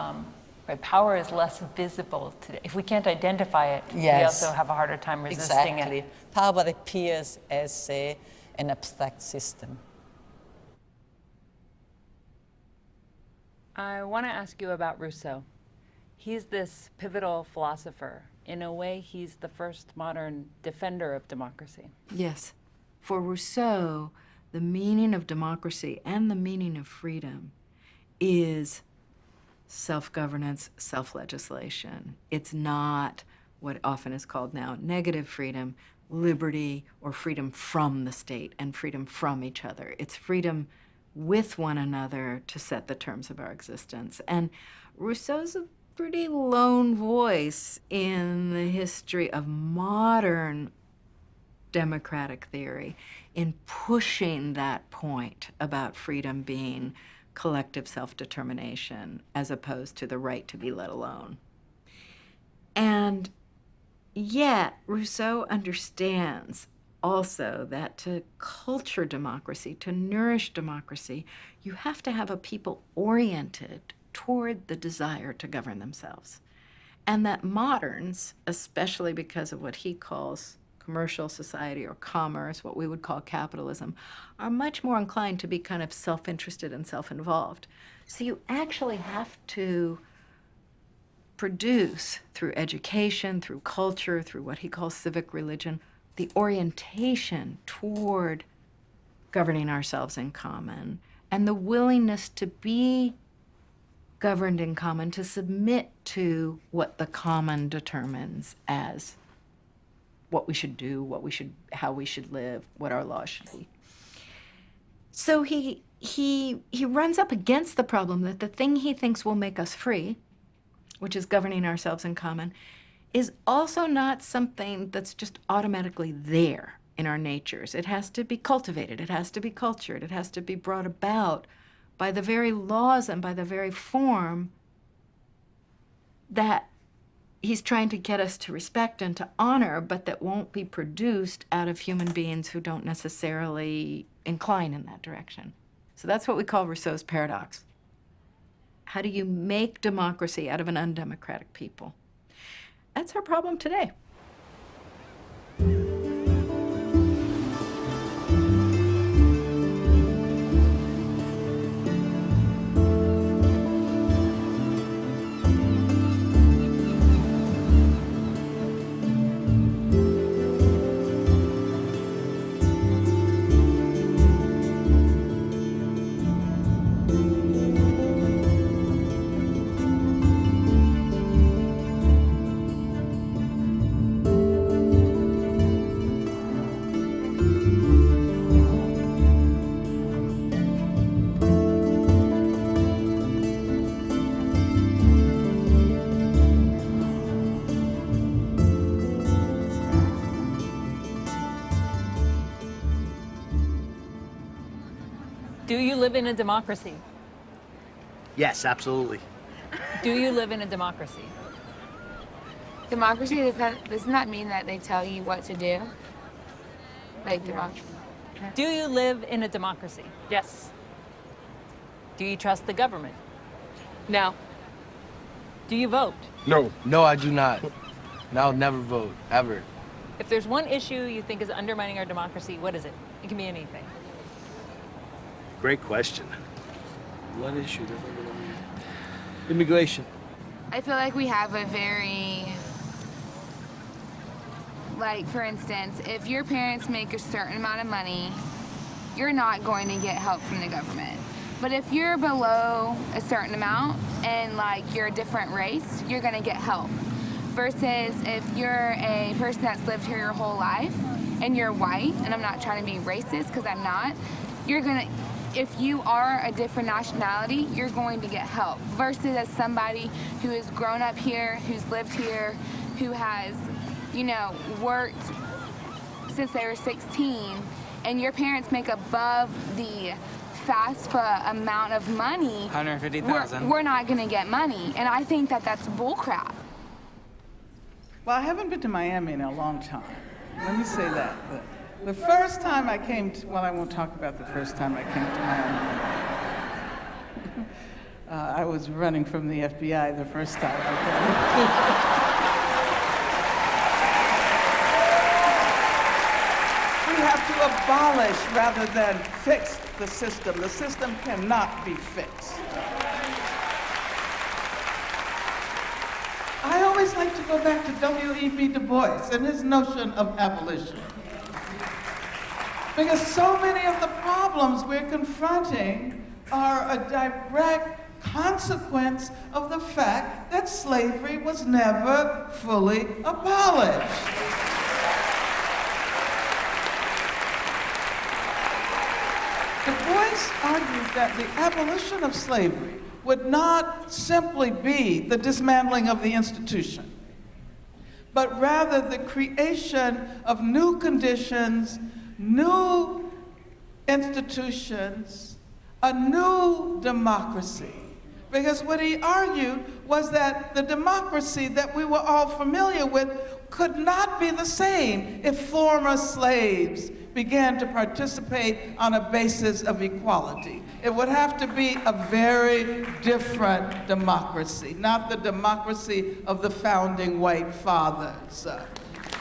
right, power is less visible today. If we can't identify it, we also have a harder time resisting exactly. it. Power appears as an abstract system. I want to ask you about Rousseau. He's this pivotal philosopher. In a way, he's the first modern defender of democracy. Yes. For Rousseau, the meaning of democracy and the meaning of freedom is self-governance, self-legislation. It's not what often is called now negative freedom, liberty, or freedom from the state and freedom from each other. It's freedom with one another to set the terms of our existence. And Rousseau's a pretty lone voice in the history of modern democratic theory in pushing that point about freedom being collective self-determination as opposed to the right to be let alone. And yet, Rousseau understands also that to culture democracy, to nourish democracy, you have to have a people oriented toward the desire to govern themselves. And that moderns, especially because of what he calls commercial society or commerce, what we would call capitalism, are much more inclined to be kind of self-interested and self-involved. So you actually have to produce through education, through culture, through what he calls civic religion, the orientation toward governing ourselves in common and the willingness to be governed in common, to submit to what the common determines as what we should do, how we should live, what our laws should be. So he runs up against the problem that the thing he thinks will make us free, which is governing ourselves in common, is also not something that's just automatically there in our natures. It has to be cultivated, it has to be cultured, it has to be brought about by the very laws and by the very form that he's trying to get us to respect and to honor, but that won't be produced out of human beings who don't necessarily incline in that direction. So that's what we call Rousseau's paradox. How do you make democracy out of an undemocratic people? That's our problem today. Do you live in a democracy? Yes, absolutely. Do you live in a democracy? Democracy, doesn't that mean that they tell you what to do? Like democracy. Do you live in a democracy? Yes. Do you trust the government? No. Do you vote? No. No, I do not. And I'll never vote, ever. If there's one issue you think is undermining our democracy, what is it? It can be anything. Great question. What issue? Immigration. I feel like we have a very, like for instance, if your parents make a certain amount of money, you're not going to get help from the government. But if you're below a certain amount and like you're a different race, you're gonna get help. Versus if you're a person that's lived here your whole life and you're white, and I'm not trying to be racist because I'm not, if you are a different nationality, you're going to get help. Versus as somebody who has grown up here, who's lived here, who has, worked since they were 16, and your parents make above the fast for an amount of money, 150,000. we're not going to get money. And I think that that's bullcrap. Well, I haven't been to Miami in a long time. Let me say that. The first time I came to, well, I won't talk about the first time I came to Miami. I was running from the FBI the first time I came. We have to abolish rather than fix the system. The system cannot be fixed. I always like to go back to W.E.B. Du Bois and his notion of abolition. Because so many of the problems we're confronting are a direct consequence of the fact that slavery was never fully abolished. Du Bois argued that the abolition of slavery would not simply be the dismantling of the institution, but rather the creation of new conditions, new institutions, a new democracy. Because what he argued was that the democracy that we were all familiar with could not be the same if former slaves began to participate on a basis of equality. It would have to be a very different democracy, not the democracy of the founding white fathers.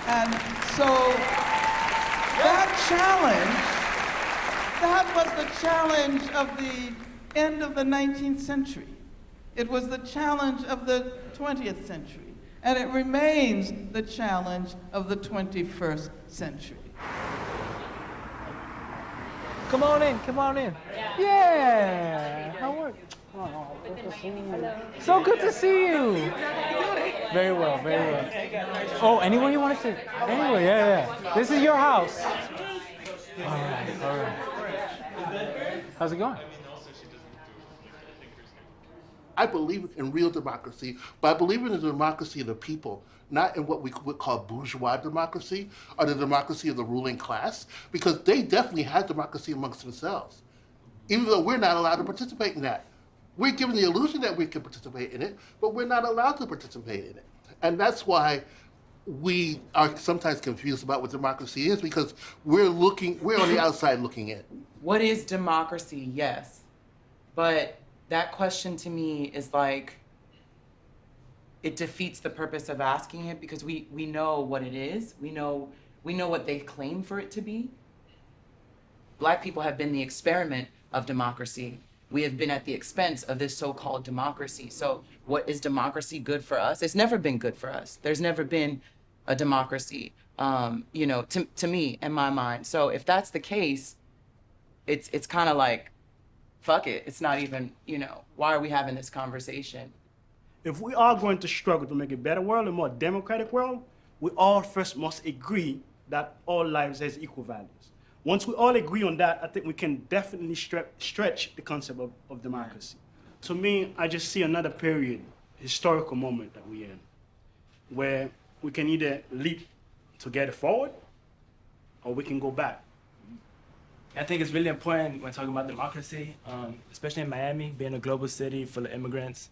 And so that was the challenge of the end of the 19th century. It was the challenge of the 20th century, and it remains the challenge of the 21st century. Come on in, come on in. Yeah. How are you? Oh, good to see you. So good to see you. Very well, very well. Oh, anywhere you want to sit? Anywhere, yeah. This is your house. All right, all right. How's it going? I believe in real democracy, but I believe in the democracy of the people, not in what we would call bourgeois democracy or the democracy of the ruling class, because they definitely have democracy amongst themselves, even though we're not allowed to participate in that. We're given the illusion that we can participate in it, but we're not allowed to participate in it. And that's why we are sometimes confused about what democracy is, because we're on the outside looking in. What is democracy? Yes. But that question to me is like, it defeats the purpose of asking it, because we know what it is. We know what they claim for it to be. Black people have been the experiment of democracy. We have been at the expense of this so-called democracy. So what is democracy good for us? It's never been good for us. There's never been a democracy, to me, in my mind. So if that's the case, it's kind of like, fuck it. It's not even, why are we having this conversation? If we are going to struggle to make a better world, a more democratic world, we all first must agree that all lives has equal values. Once we all agree on that, I think we can definitely stretch the concept of democracy. To me, I just see another period, historical moment that we're in, where we can either leap to get it forward, or we can go back. I think it's really important when talking about democracy, especially in Miami, being a global city full of immigrants,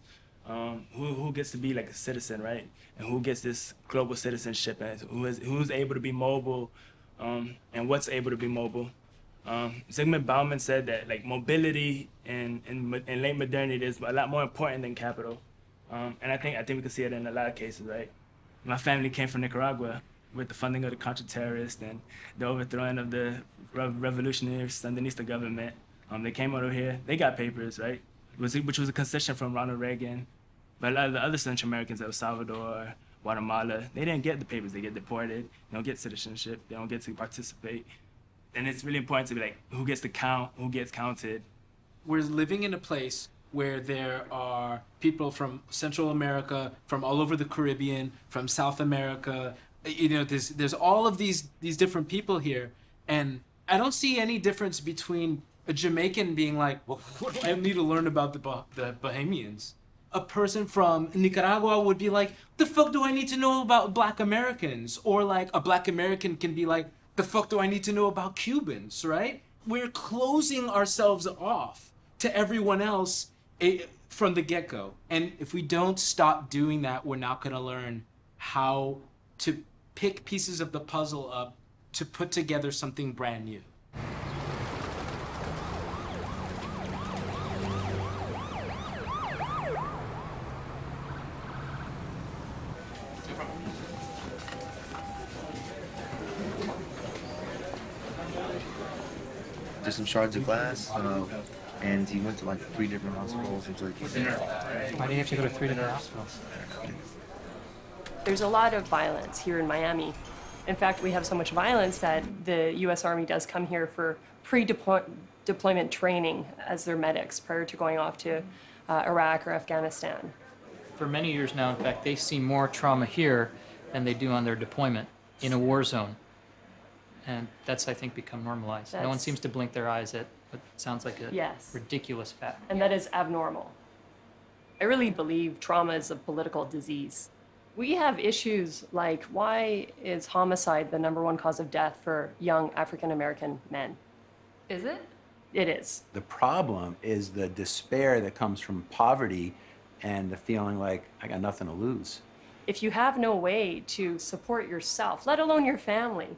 who gets to be like a citizen, right? And who gets this global citizenship, and who's able to be mobile, and what's able to be mobile. Zygmunt Bauman said that like mobility in late modernity is a lot more important than capital. And I think we can see it in a lot of cases, right? My family came from Nicaragua with the funding of the Contra-terrorists and the overthrowing of the revolutionary Sandinista government. They came over here, they got papers, right? Which was a concession from Ronald Reagan. But a lot of the other Central Americans, El Salvador, Guatemala, they didn't get the papers, they get deported, they don't get citizenship, they don't get to participate. And it's really important to be like, who gets to count, who gets counted. We're living in a place where there are people from Central America, from all over the Caribbean, from South America. There's all of these different people here, and I don't see any difference between a Jamaican being like, well, what do I need to learn about the Bahamians? A person from Nicaragua would be like, the fuck do I need to know about Black Americans? Or like a Black American can be like, the fuck do I need to know about Cubans, right? we're closing ourselves off to everyone else from the get-go. And if we don't stop doing that, we're not gonna learn how to pick pieces of the puzzle up to put together something brand new. There's some shards of glass, and he went to like 3 different hospitals until he came back. Why do you have to go to 3 different hospitals? There's a lot of violence here in Miami. In fact, we have so much violence that the U.S. Army does come here for pre-deployment training as their medics prior to going off to Iraq or Afghanistan. For many years now, in fact, they see more trauma here than they do on their deployment in a war zone. And that's, I think, become normalized. No one seems to blink their eyes at what sounds like a ridiculous fact. And that is abnormal. I really believe trauma is a political disease. We have issues like, why is homicide the #1 cause of death for young African-American men? Is it? It is. The problem is the despair that comes from poverty and the feeling like, I got nothing to lose. If you have no way to support yourself, let alone your family,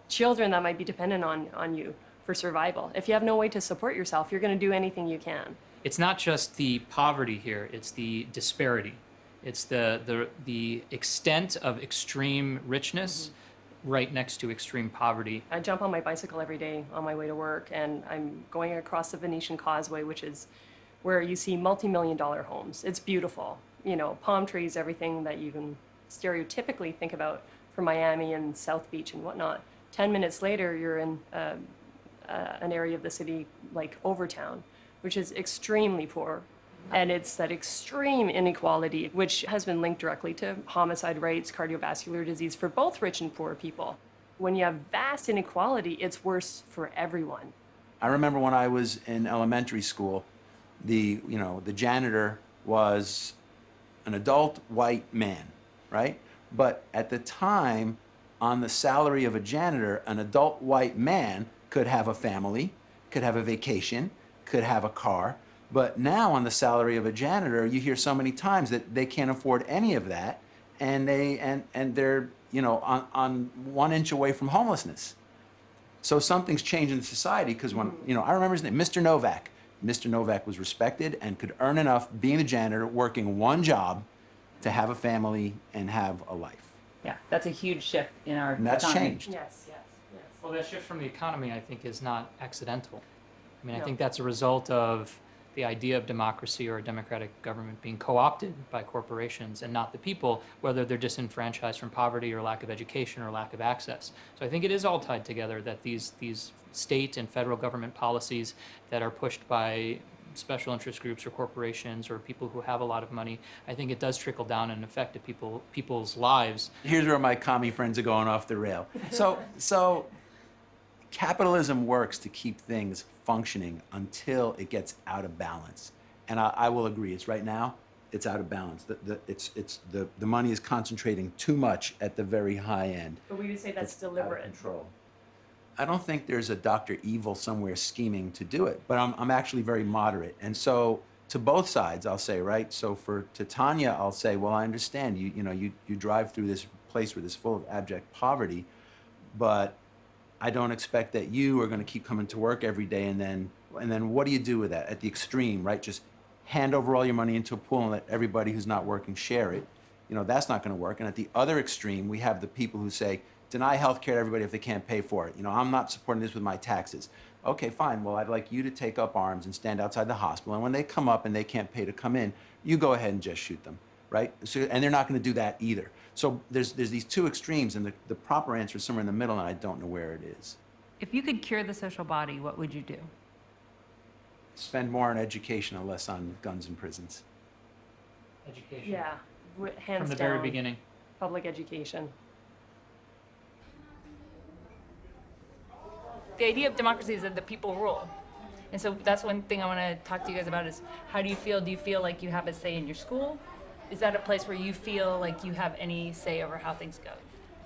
children that might be dependent on you for survival, if you have no way to support yourself, you're going to do anything you can. It's not just the poverty here, it's the disparity. It's the extent of extreme richness right next to extreme poverty. I jump on my bicycle every day on my way to work, and I'm going across the Venetian Causeway, which is where you see multi-million-dollar homes. It's beautiful. You know, palm trees, everything that you can stereotypically think about for Miami and South Beach and whatnot. 10 minutes later, you're in an area of the city like Overtown, which is extremely poor. And it's that extreme inequality, which has been linked directly to homicide rates, cardiovascular disease for both rich and poor people. When you have vast inequality, it's worse for everyone. I remember when I was in elementary school, the janitor was an adult white man, right? But at the time, on the salary of a janitor, an adult white man could have a family, could have a vacation, could have a car. But now on the salary of a janitor, you hear so many times that they can't afford any of that, and they're on 1 inch away from homelessness. So something's changed in society, because when I remember his name, Mr. Novak. Mr. Novak was respected and could earn enough being a janitor, working 1 job, to have a family and have a life. Yeah, that's a huge shift in our And that's economy. changed. Yes, yes, yes. Well, that shift from the economy, I think, is not accidental. I mean, I No. think that's a result of the idea of democracy or a democratic government being co-opted by corporations and not the people, whether they're disenfranchised from poverty or lack of education or lack of access. So I think it is all tied together, that these state and federal government policies that are pushed by special interest groups or corporations or people who have a lot of money, I think it does trickle down and affect people's lives. Here's where my commie friends are going off the rail. So capitalism works to keep things functioning until it gets out of balance. And I will agree, it's right now, it's out of balance. The money is concentrating too much at the very high end. But we would say that's It's deliberate. out of control. I don't think there's a Dr. Evil somewhere scheming to do it, but I'm actually very moderate. And so to both sides, I'll say, right? So to Tanya, I'll say, well, I understand you drive through this place where it's full of abject poverty, but I don't expect that you are going to keep coming to work every day and then what do you do with that? At the extreme, right? Just hand over all your money into a pool and let everybody who's not working share it. That's not going to work. And at the other extreme, we have the people who say, deny health care to everybody if they can't pay for it. I'm not supporting this with my taxes. Okay, fine. Well, I'd like you to take up arms and stand outside the hospital. And when they come up and they can't pay to come in, you go ahead and just shoot them, right? So, and they're not going to do that either. So there's these two extremes, and the proper answer is somewhere in the middle, and I don't know where it is. If you could cure the social body, what would you do? Spend more on education and less on guns and prisons. Education. Yeah, hands From the down. very beginning. Public education. The idea of democracy is that the people rule. And so that's one thing I want to talk to you guys about is how do you feel? Do you feel like you have a say in your school? Is that a place where you feel like you have any say over how things go?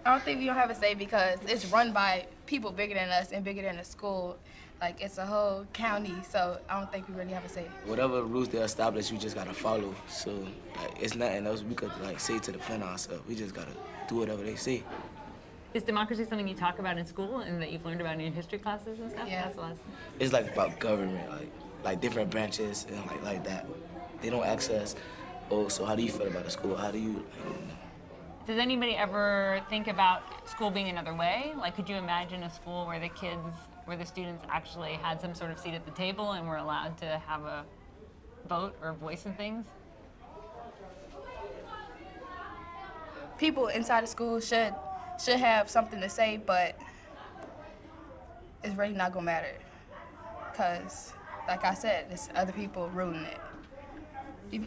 I don't think we don't have a say because it's run by people bigger than us and bigger than the school. Like, it's a whole county, so I don't think we really have a say. Whatever rules they establish, we just gotta follow. So like, it's nothing else we could like say to defend ourselves. We just gotta do whatever they say. Is democracy something you talk about in school and that you've learned about in your history classes and stuff? Yeah. That's awesome. It's like about government, like different branches and like that. They don't access. Oh, so how do you feel about the school? How do you? Does anybody ever think about school being another way? Like, could you imagine a school where the students actually had some sort of seat at the table and were allowed to have a vote or voice in things? People inside the school should have something to say, but it's really not gonna matter. Cause, like I said, there's other people ruling it.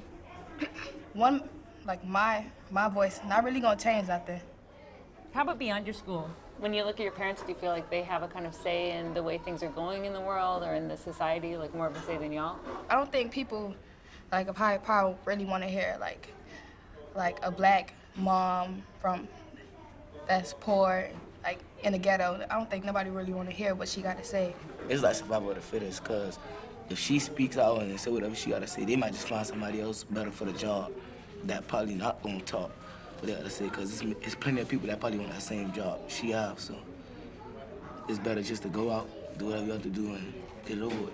My voice not really gonna change nothing. How about beyond your school? When you look at your parents, do you feel like they have a kind of say in the way things are going in the world or in the society, like more of a say than y'all? I don't think people like of higher power really want to hear like a black mom that's poor, like in the ghetto. I don't think nobody really want to hear what she got to say. It's like survival of the fittest, cause if she speaks out and say whatever she gotta say, they might just find somebody else better for the job that probably not gonna talk what they gotta say, cause it's plenty of people that probably want that same job she have. So it's better just to go out, do whatever you have to do, and get it over with.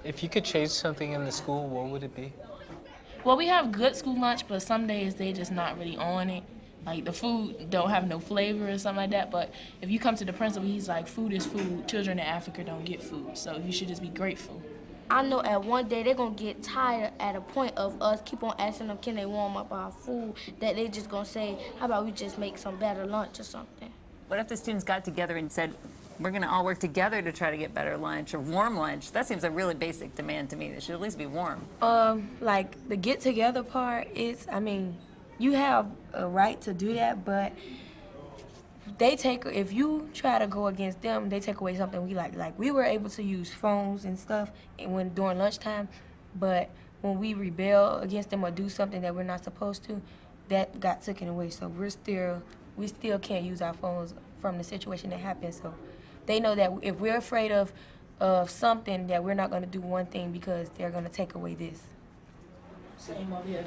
If you could change something in the school, what would it be? Well, we have good school lunch, but some days they just not really on it. Like the food don't have no flavor or something like that. But if you come to the principal, he's like, food is food. Children in Africa don't get food, so you should just be grateful. I know at one day they're gonna get tired at a point of us keep on asking them, can they warm up our food, that they just gonna say, how about we just make some better lunch or something. What if the students got together and said, we're gonna all work together to try to get better lunch or warm lunch? That seems a really basic demand to me. They should at least be warm. Like the get together part is, I mean, you have a right to do that, but if you try to go against them, they take away something we like. Like we were able to use phones and stuff during lunchtime, but when we rebel against them or do something that we're not supposed to, that got taken away. So we still can't use our phones from the situation that happened. So they know that if we're afraid of something, that we're not gonna do one thing because they're gonna take away this. Same over here.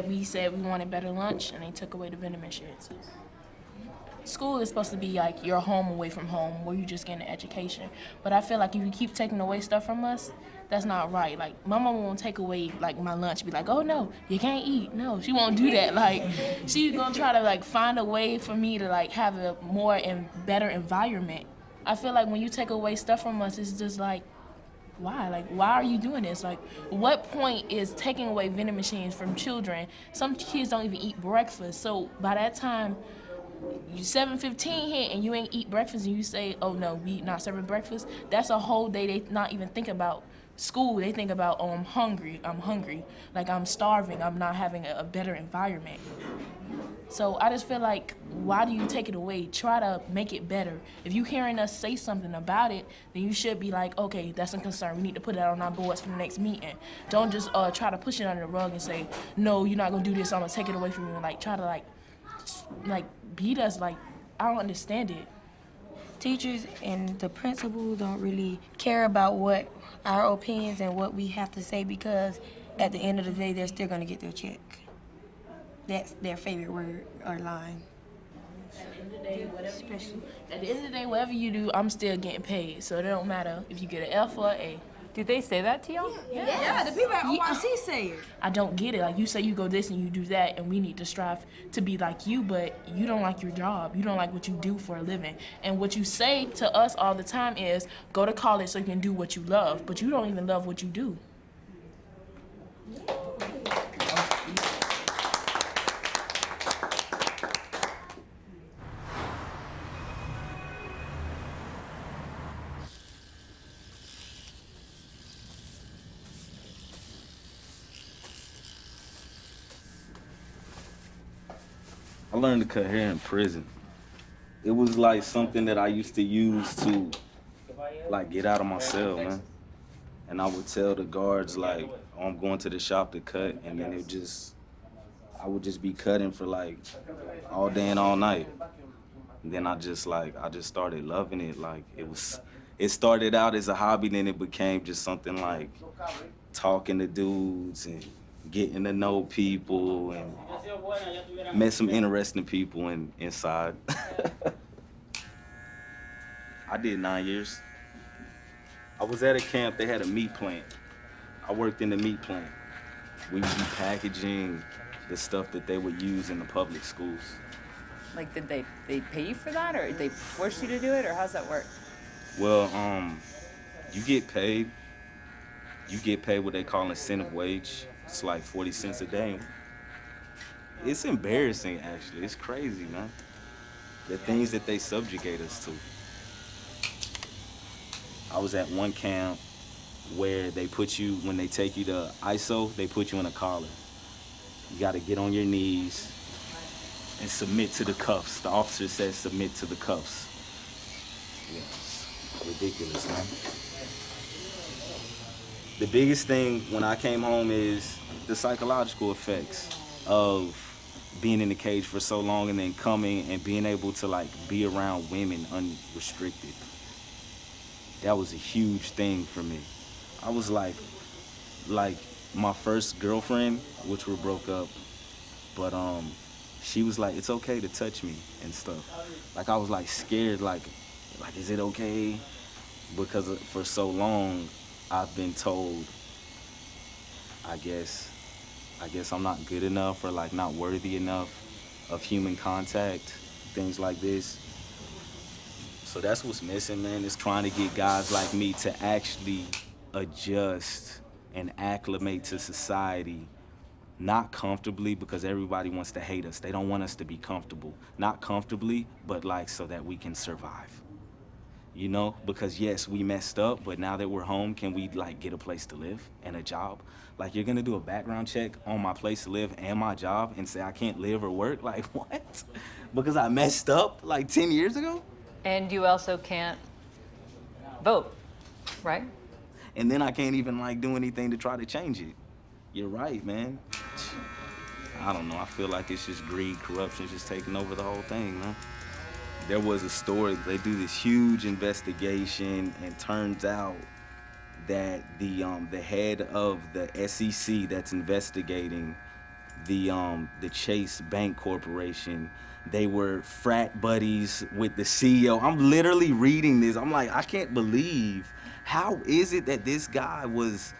We said we wanted better lunch, and they took away the vending machines. School is supposed to be like your home away from home, where you just get an education. But I feel like if you keep taking away stuff from us, that's not right. Like my mama won't take away like my lunch, be like, oh no, you can't eat. No, she won't do that. Like she's gonna try to like find a way for me to like have a more and better environment. I feel like when you take away stuff from us, it's just like, why? Like, why are you doing this? Like, what point is taking away vending machines from children? Some kids don't even eat breakfast. So by that time, you 7:15 hit and you ain't eat breakfast and you say, oh no, we not serving breakfast. That's a whole day they not even think about school. They think about, oh, I'm hungry. Like I'm starving. I'm not having a better environment. So I just feel like, why do you take it away? Try to make it better. If you hearing us say something about it, then you should be like, okay, that's a concern. We need to put that on our boards for the next meeting. Don't just try to push it under the rug and say, no, you're not gonna do this, I'm gonna take it away from you. And like try to like beat us. Like, I don't understand it. Teachers and the principal don't really care about what our opinions and what we have to say, because at the end of the day, they're still gonna get their check. That's their favorite word or line. At the end of the day, whatever you do, I'm still getting paid. So it don't matter if you get an F or an A. Do they say that to y'all? Yeah, the people at OYC say it. I don't get it. Like, you say you go this and you do that, and we need to strive to be like you, but you don't like your job. You don't like what you do for a living. And what you say to us all the time is, go to college so you can do what you love, but you don't even love what you do. I learned to cut hair in prison. It was like something that I used to use to like get out of my cell, man. and I would tell the guards like, oh, I'm going to the shop to cut, and then I would just be cutting for like all day and all night. And then I just started loving it. Like it started out as a hobby, then it became just something like talking to dudes and getting to know people, and met some interesting people inside. I did 9 years. I was at a camp, they had a meat plant. I worked in the meat plant. We would be packaging the stuff that they would use in the public schools. Like, did they pay you for that, or did they force you to do it, or how's that work? Well, you get paid. You get paid what they call incentive wage. It's like 40 cents a day. It's embarrassing, actually. It's crazy, man. The things that they subjugate us to. I was at one camp where they put you, when they take you to ISO, they put you in a collar. You gotta get on your knees and submit to the cuffs. The officer says submit to the cuffs. Yeah, it's ridiculous, man. The biggest thing when I came home is the psychological effects of being in the cage for so long and then coming and being able to like be around women unrestricted. That was a huge thing for me. I was like my first girlfriend, which we broke up, but she was like, it's okay to touch me and stuff. Like I was like scared, like is it okay? Because for so long, I've been told, I guess I'm not good enough or like not worthy enough of human contact, things like this. So that's what's missing, man, is trying to get guys like me to actually adjust and acclimate to society, not comfortably, because everybody wants to hate us. They don't want us to be comfortable. Not comfortably, but like so that we can survive. You know, because yes, we messed up, but now that we're home, can we like get a place to live and a job? Like you're gonna do a background check on my place to live and my job and say I can't live or work? Like what? Because I messed up like 10 years ago? And you also can't vote, right? And then I can't even like do anything to try to change it. You're right, man. I don't know, I feel like it's just greed, corruption just taking over the whole thing, man. There was a story, they do this huge investigation, and turns out that the head of the SEC that's investigating the Chase Bank Corporation, they were frat buddies with the CEO. I'm literally reading this. I'm like, I can't believe, how is it that this guy was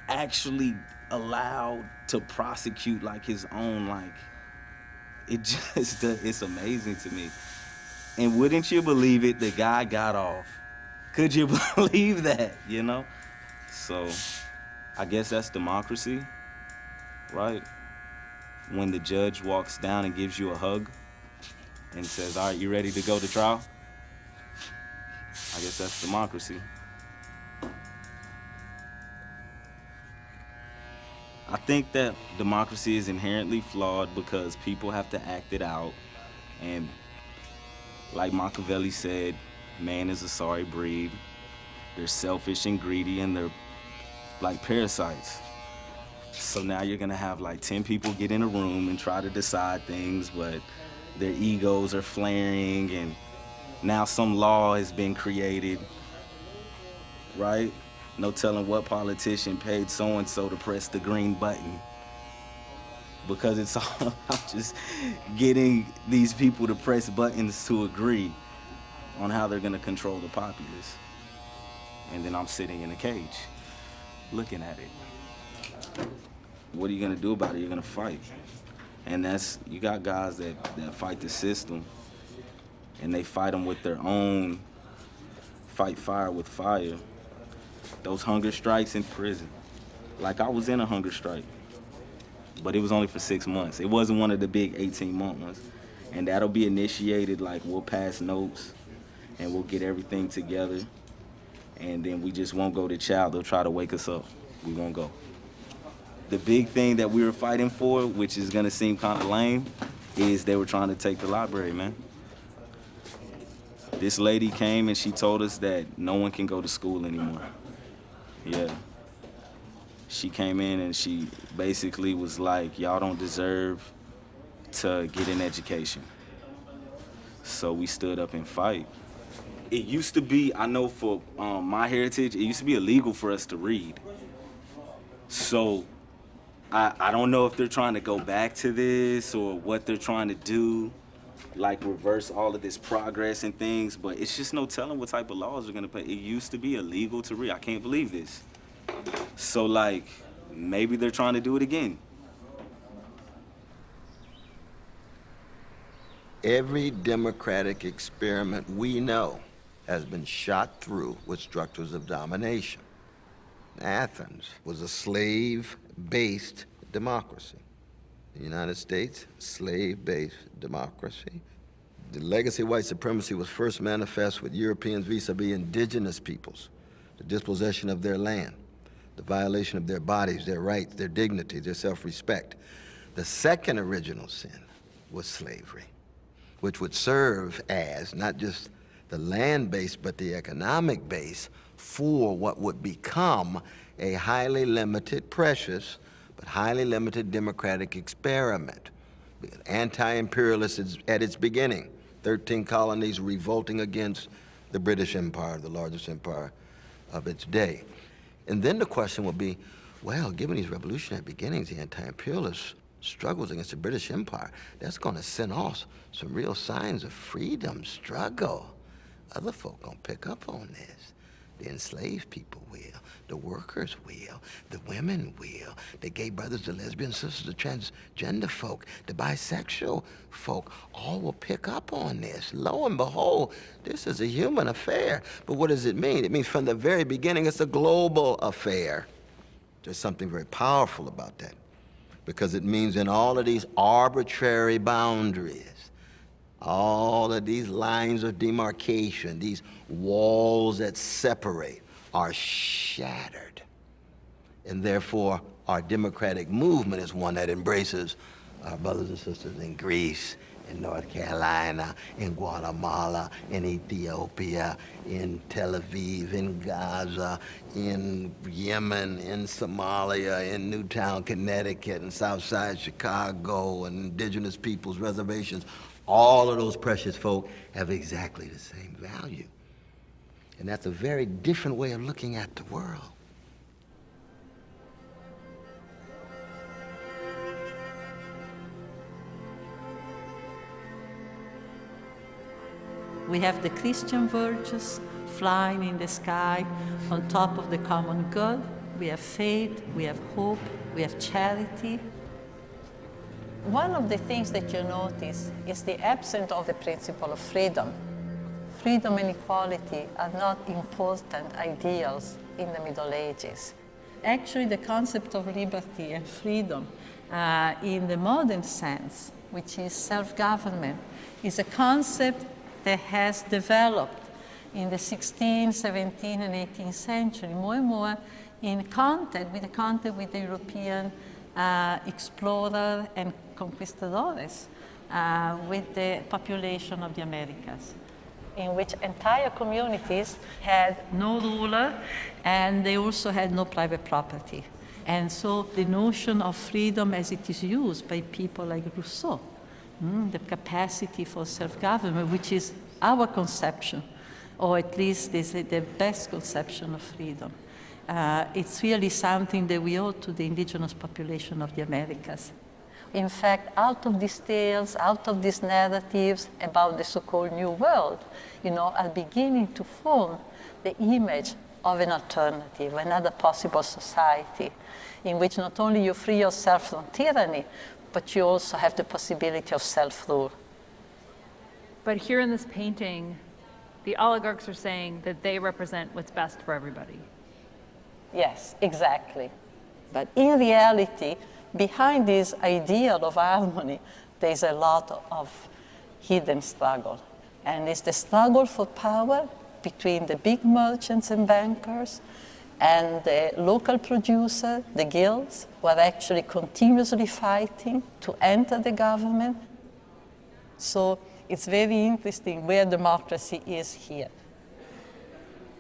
actually allowed to prosecute like his own, like, it's amazing to me. And wouldn't you believe it, the guy got off. Could you believe that, you know? So, I guess that's democracy, right? When the judge walks down and gives you a hug and says, all right, you ready to go to trial? I guess that's democracy. I think that democracy is inherently flawed because people have to act it out, and like Machiavelli said, man is a sorry breed. They're selfish and greedy, and they're like parasites. So now you're gonna have like 10 people get in a room and try to decide things, but their egos are flaring, and now some law has been created, right? No telling what politician paid so-and-so to press the green button, because it's all about just getting these people to press buttons to agree on how they're gonna control the populace. And then I'm sitting in a cage, looking at it. What are you gonna do about it? You're gonna fight. And you got guys that fight the system, and they fight them with their own, fight fire with fire. Those hunger strikes in prison. Like I was in a hunger strike, but it was only for 6 months. It wasn't one of the big 18-month ones. And that'll be initiated, like we'll pass notes and we'll get everything together, and then we just won't go to trial. They'll try to wake us up. We won't go. The big thing that we were fighting for, which is gonna seem kind of lame, is they were trying to take the library, man. This lady came and she told us that no one can go to school anymore. Yeah. She came in and she basically was like, y'all don't deserve to get an education. So we stood up and fight. It used to be, I know for my heritage, it used to be illegal for us to read. So I don't know if they're trying to go back to this or what they're trying to do, like reverse all of this progress and things, but it's just no telling what type of laws are gonna put. It used to be illegal to read. I can't believe this. So like, maybe they're trying to do it again. Every democratic experiment we know has been shot through with structures of domination. Athens was a slave-based democracy. The United States, slave-based democracy. The legacy of white supremacy was first manifest with Europeans vis-a-vis indigenous peoples, the dispossession of their land, the violation of their bodies, their rights, their dignity, their self-respect. The second original sin was slavery, which would serve as not just the land base, but the economic base for what would become a highly limited, precious, but highly limited democratic experiment. Anti-imperialist at its beginning, 13 colonies revolting against the British Empire, the largest empire of its day. And then the question will be, well, given these revolutionary beginnings, the anti-imperialist struggles against the British Empire, that's going to send off some real signs of freedom struggle. Other folk gonna pick up on this. The enslaved people will, the workers will, the women will, the gay brothers, the lesbian sisters, the transgender folk, the bisexual folk, all will pick up on this. Lo and behold, this is a human affair. But what does it mean? It means from the very beginning, it's a global affair. There's something very powerful about that, because it means in all of these arbitrary boundaries, all of these lines of demarcation, these walls that separate, are shattered. And therefore, our democratic movement is one that embraces our brothers and sisters in Greece, in North Carolina, in Guatemala, in Ethiopia, in Tel Aviv, in Gaza, in Yemen, in Somalia, in Newtown, Connecticut, in Southside Chicago, and indigenous peoples, reservations. All of those precious folk have exactly the same value. And that's a very different way of looking at the world. We have the Christian virtues flying in the sky on top of the common good. We have faith, we have hope, we have charity. One of the things that you notice is the absence of the principle of freedom. Freedom and equality are not important ideals in the Middle Ages. Actually, the concept of liberty and freedom in the modern sense, which is self-government, is a concept that has developed in the 16th, 17th, and 18th century, more and more in contact with the European explorers and conquistadores, with the population of the Americas, in which entire communities had no ruler and they also had no private property. And so the notion of freedom as it is used by people like Rousseau, the capacity for self-government, which is our conception, or at least is the best conception of freedom. It's really something that we owe to the indigenous population of the Americas. In fact, out of these tales, out of these narratives about the so-called New World, are beginning to form the image of an alternative, another possible society, in which not only you free yourself from tyranny, but you also have the possibility of self-rule. But here in this painting, the oligarchs are saying that they represent what's best for everybody. Yes, exactly. But in reality, behind this ideal of harmony, there's a lot of hidden struggle. And it's the struggle for power between the big merchants and bankers and the local producer, the guilds, who are actually continuously fighting to enter the government. So it's very interesting where democracy is here.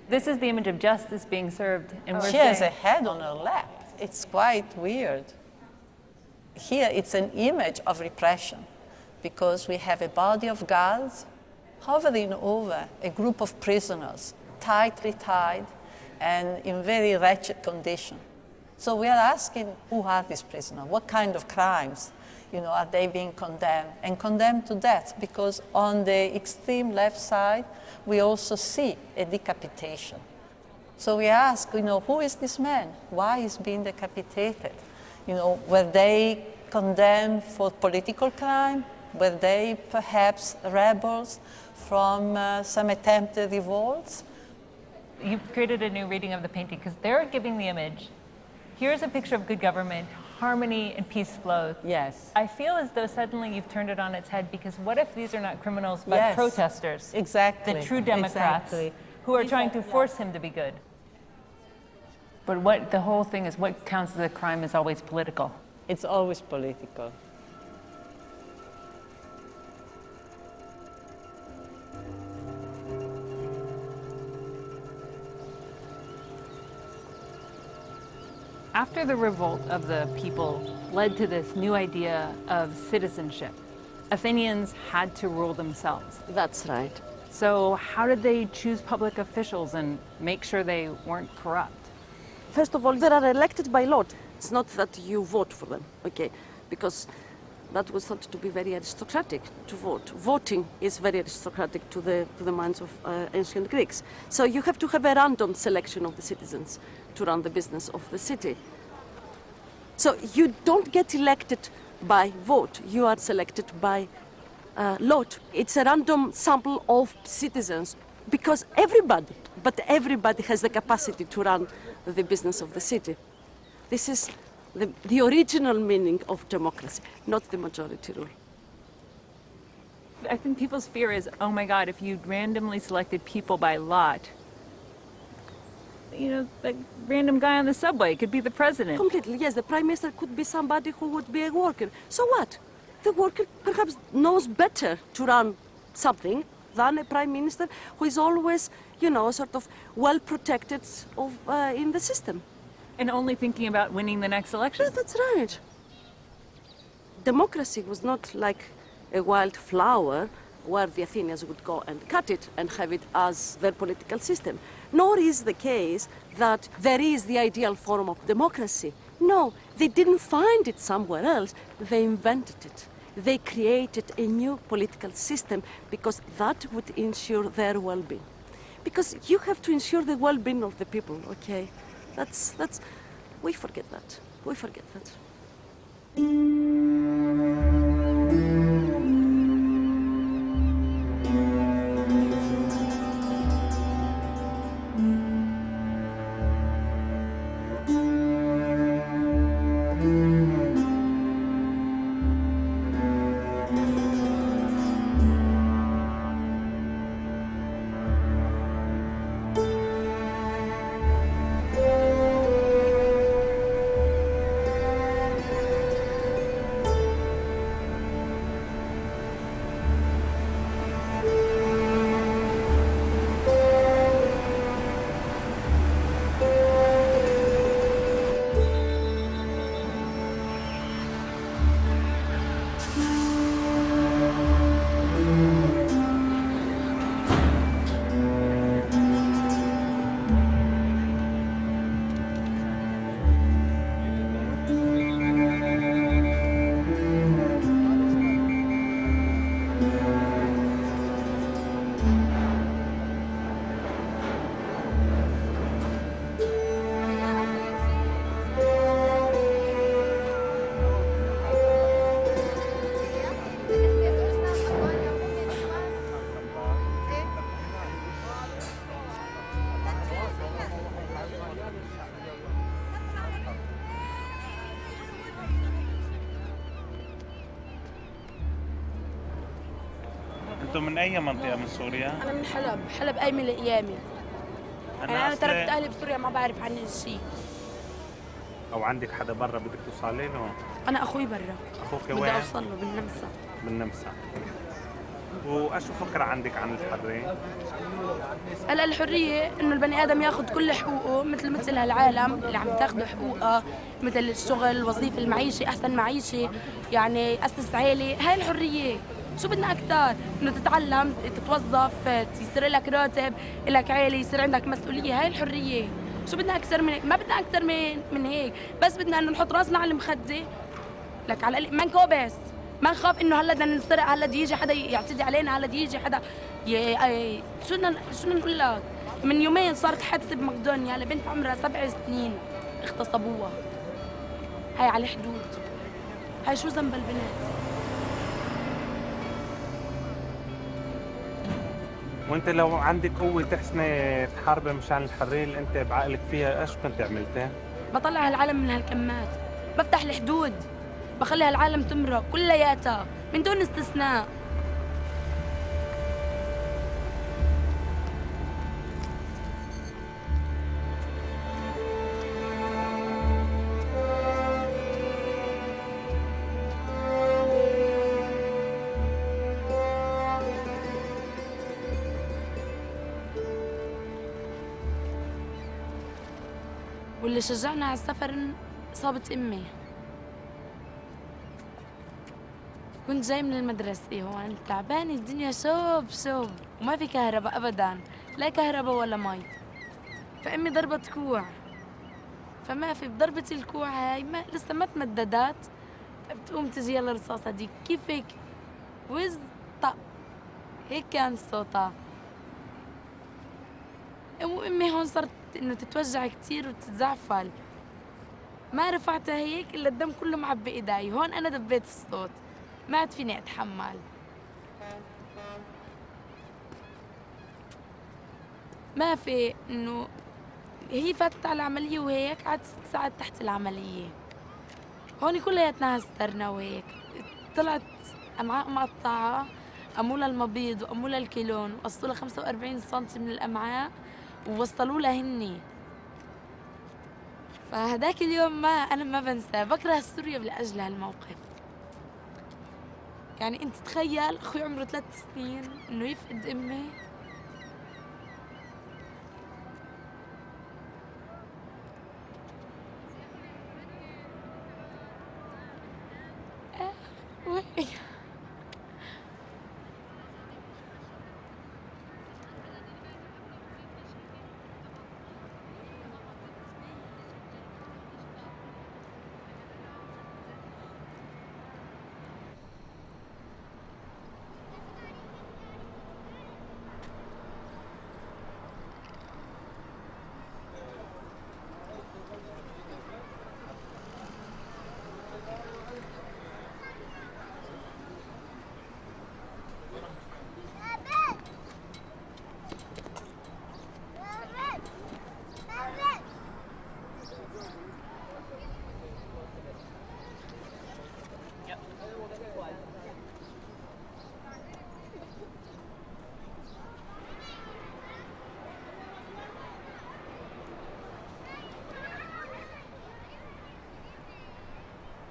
This is the image of justice being served, and we're She has a saying, head on her lap. It's quite weird. Here, it's an image of repression because we have a body of guards hovering over a group of prisoners, tightly tied and in very wretched condition. So we are asking, who are these prisoners? What kind of crimes, are they being condemned? And condemned to death, because on the extreme left side, we also see a decapitation. So we ask, who is this man? Why is being decapitated? Were they condemned for political crime? Were they perhaps rebels from some attempted revolts? you've created a new reading of the painting because they're giving the image. Here's a picture of good government, harmony and peace flows. Yes. I feel as though suddenly you've turned it on its head because what if these are not criminals but Yes. protesters? Exactly. The true Democrats who are trying to force him to be good. But what the whole thing is, what counts as a crime is always political. It's always political. After the revolt of the people led to this new idea of citizenship, Athenians had to rule themselves. That's right. So how did they choose public officials and make sure they weren't corrupt? First of all, they are elected by lot. It's not that you vote for them, okay? Because that was thought to be very aristocratic to vote. Voting is very aristocratic to the minds of ancient Greeks. So you have to have a random selection of the citizens to run the business of the city. So you don't get elected by vote. You are selected by lot. It's a random sample of citizens because everybody has the capacity to run the business of the city. This is the original meaning of democracy, not the majority rule. I think people's fear is, oh my God, if you randomly selected people by lot, you know, the random guy on the subway could be the president. Completely, yes. The prime minister could be somebody who would be a worker. So what? The worker perhaps knows better to run something than a prime minister who is always, you know, sort of well protected in the system. And only thinking about winning the next election. Yeah, that's right. Democracy was not like a wild flower where the Athenians would go and cut it and have it as their political system. Nor is the case that there is the ideal form of democracy. No, they didn't find it somewhere else. They invented it. They created a new political system because that would ensure their well-being. Because you have to ensure the well-being of the people, okay? We forget that. We forget that. انتم من اي منطقة من سوريا؟ أنا من حلب، حلب أيمن الأيامي. أنا تركت أهلي بسوريا ما بعرف عنهم شيء. أو عندك حدا برا بدك توصلي له؟ أنا أخوي برا. أخوك بدي وين؟ أوصل له بالنمسا. بالنمسا. وإيش بفكر عندك عن الحرية؟ هلا الحرية إنه البني آدم ياخذ كل حقوقه مثل هالعالم اللي عم تاخذ حقوقها، مثل الشغل، الوظيفة، المعيشة، أحسن معيشة، يعني أسس عيلة. هاي الحرية. شو بدنا أكثر؟ إنه تتعلم، تتوظف، يصير لك راتب، لك عيلة، يصير عندك مسؤولية. هاي الحرية. شو بدنا أكثر من هيك؟ ما بدنا أكثر من هيك، بس بدنا إنه نحط راسنا على المخدة، لك على ما نكوبس، ما نخاف انه هلا بدنا ننسرق، هلا بده يجي حدا يعتدي علينا، هلا بده يجي حدا شو بدنا نقول لك. من يومين صارت حادثه بمقدونيا لبنت عمرها 7 سنين اغتصبوها. هاي على الحدود. هاي شو ذنب البنات؟ وانت لو عندك قوة تحسني تحاربي مشان الحرية اللي انت بعقلك فيها، ايش كنت عملتي؟ بطلع هالعالم من هالكمات، بفتح الحدود، بخلي هالعالم تمرق كلياتها من دون استثناء. واللي شجعنا على السفر إصابة أمي. كنت جاي من المدرسة هون تعبانة، الدنيا شوب وما في كهرباء أبداً، لا كهرباء ولا مي. فأمي ضربت كوع، فما في بضربة الكوع هاي لسه ما تمددت، بتقوم تجي يلا الرصاصة دي كيفك وز طق، هيك كان صوتها. وأمي هون صارت إنه تتوجع كتير وتتزعفل، ما رفعتها هيك إلا الدم كله معبي إيداي. هون أنا دبيت الصوت، ما عاد فيني أتحمل. ما في إنه هي فاتت على العملية وهيك قعدت 6 ساعات تحت العملية. هون كلياتنا هسترنا وهيك. طلعت أمعاء مقطعة، أمولها المبيض وأمولها الكيلون، وقصوا لها 45 سنتي من الأمعاء ووصلوا لها هني. فهداك اليوم أنا ما بنساه، بكره سوريا لأجل هالموقف. يعني أنت تخيل أخوي عمره 3 سنين إنه يفقد أمي.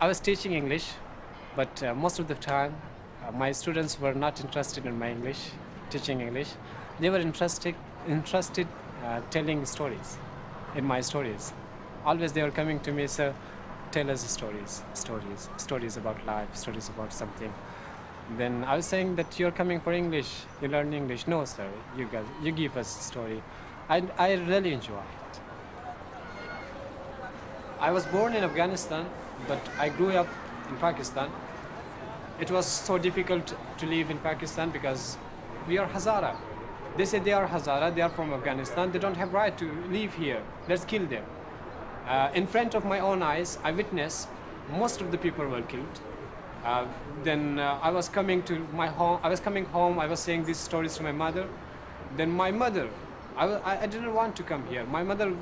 I was teaching English, but most of the time my students were not interested in my English, teaching English. They were interested telling stories, in my stories. Always they were coming to me, sir, tell us stories about life, stories about something. Then I was saying that you're coming for English, you learn English. No, sir, you give us a story. I really enjoy it. I was born in Afghanistan, but I grew up in Pakistan. It was so difficult to live in Pakistan because we are Hazara. They say they are Hazara, they are from Afghanistan, they don't have right to live here. Let's kill them. In front of my own eyes, I witnessed most of the people were killed. Then I was coming to my home. I was coming home. I was saying these stories to my mother. Then my mother, I didn't want to come here. My mother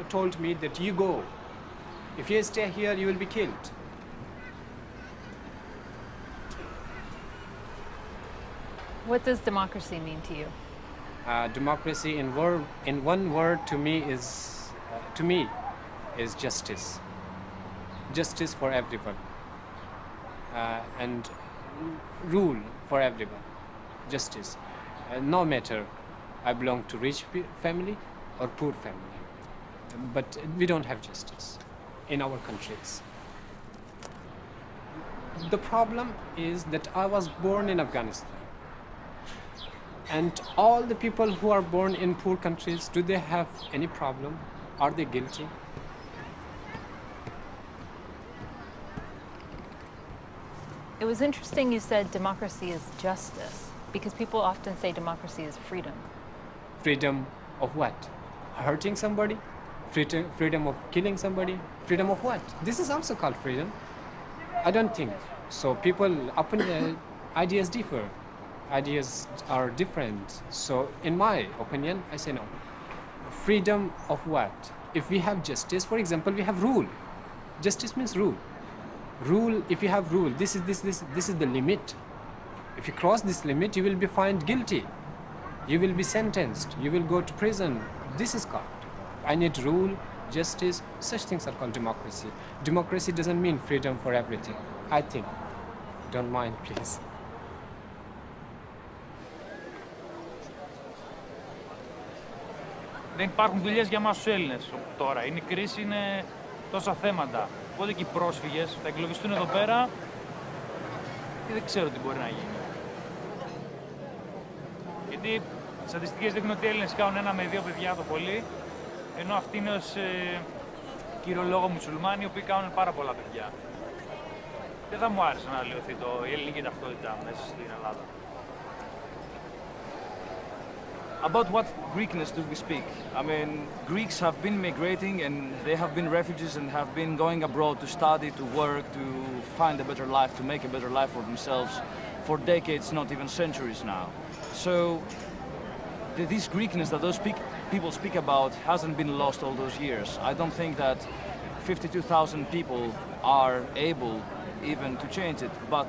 told me that you go. If you stay here, you will be killed. What does democracy mean to you? Democracy, in one word, to me is justice. Justice for everyone, and rule for everyone. justice. No matter I belong to rich family or poor family, but we don't have justice in our countries. The problem is that I was born in Afghanistan. And all the people who are born in poor countries, do they have any problem? Are they guilty? It was interesting you said democracy is justice, because people often say democracy is freedom. Freedom of what? Hurting somebody? Freedom of killing somebody? Freedom of what? This is also called freedom. I don't think so. People, ideas differ. Ideas are different. So in my opinion, I say no. Freedom of what? If we have justice, for example, we have rule. Justice means rule. Rule, if you have rule, this is the limit. If you cross this limit, you will be found guilty. You will be sentenced. You will go to prison. This is called. I need rule, justice, such things are called democracy. Democracy doesn't mean freedom for everything, I think. Don't mind, please. Δεν υπάρχουν δουλειές για εμάς τους Έλληνες τώρα. Είναι κρίση, είναι τόσα θέματα. Οπότε και οι πρόσφυγες θα εγκλωβιστούν εδώ πέρα και δεν ξέρω τι μπορεί να γίνει. Γιατί οι στατιστικές δείχνουν ότι οι Έλληνες κάνουν 1 με 2 παιδιά το πολύ, ενώ αυτοί είναι ως κύριο λόγο μουσουλμάνοι, οι οποίοι κάνουν πάρα πολλά παιδιά. Δεν θα μου άρεσε να λιωθεί η ελληνική ταυτότητα μέσα στην Ελλάδα. About what Greekness do we speak? I mean, Greeks have been migrating and they have been refugees and have been going abroad to study, to work, to find a better life, to make a better life for themselves for decades, not even centuries now. So this Greekness that those people speak about hasn't been lost all those years. I don't think that 52,000 people are able even to change it, but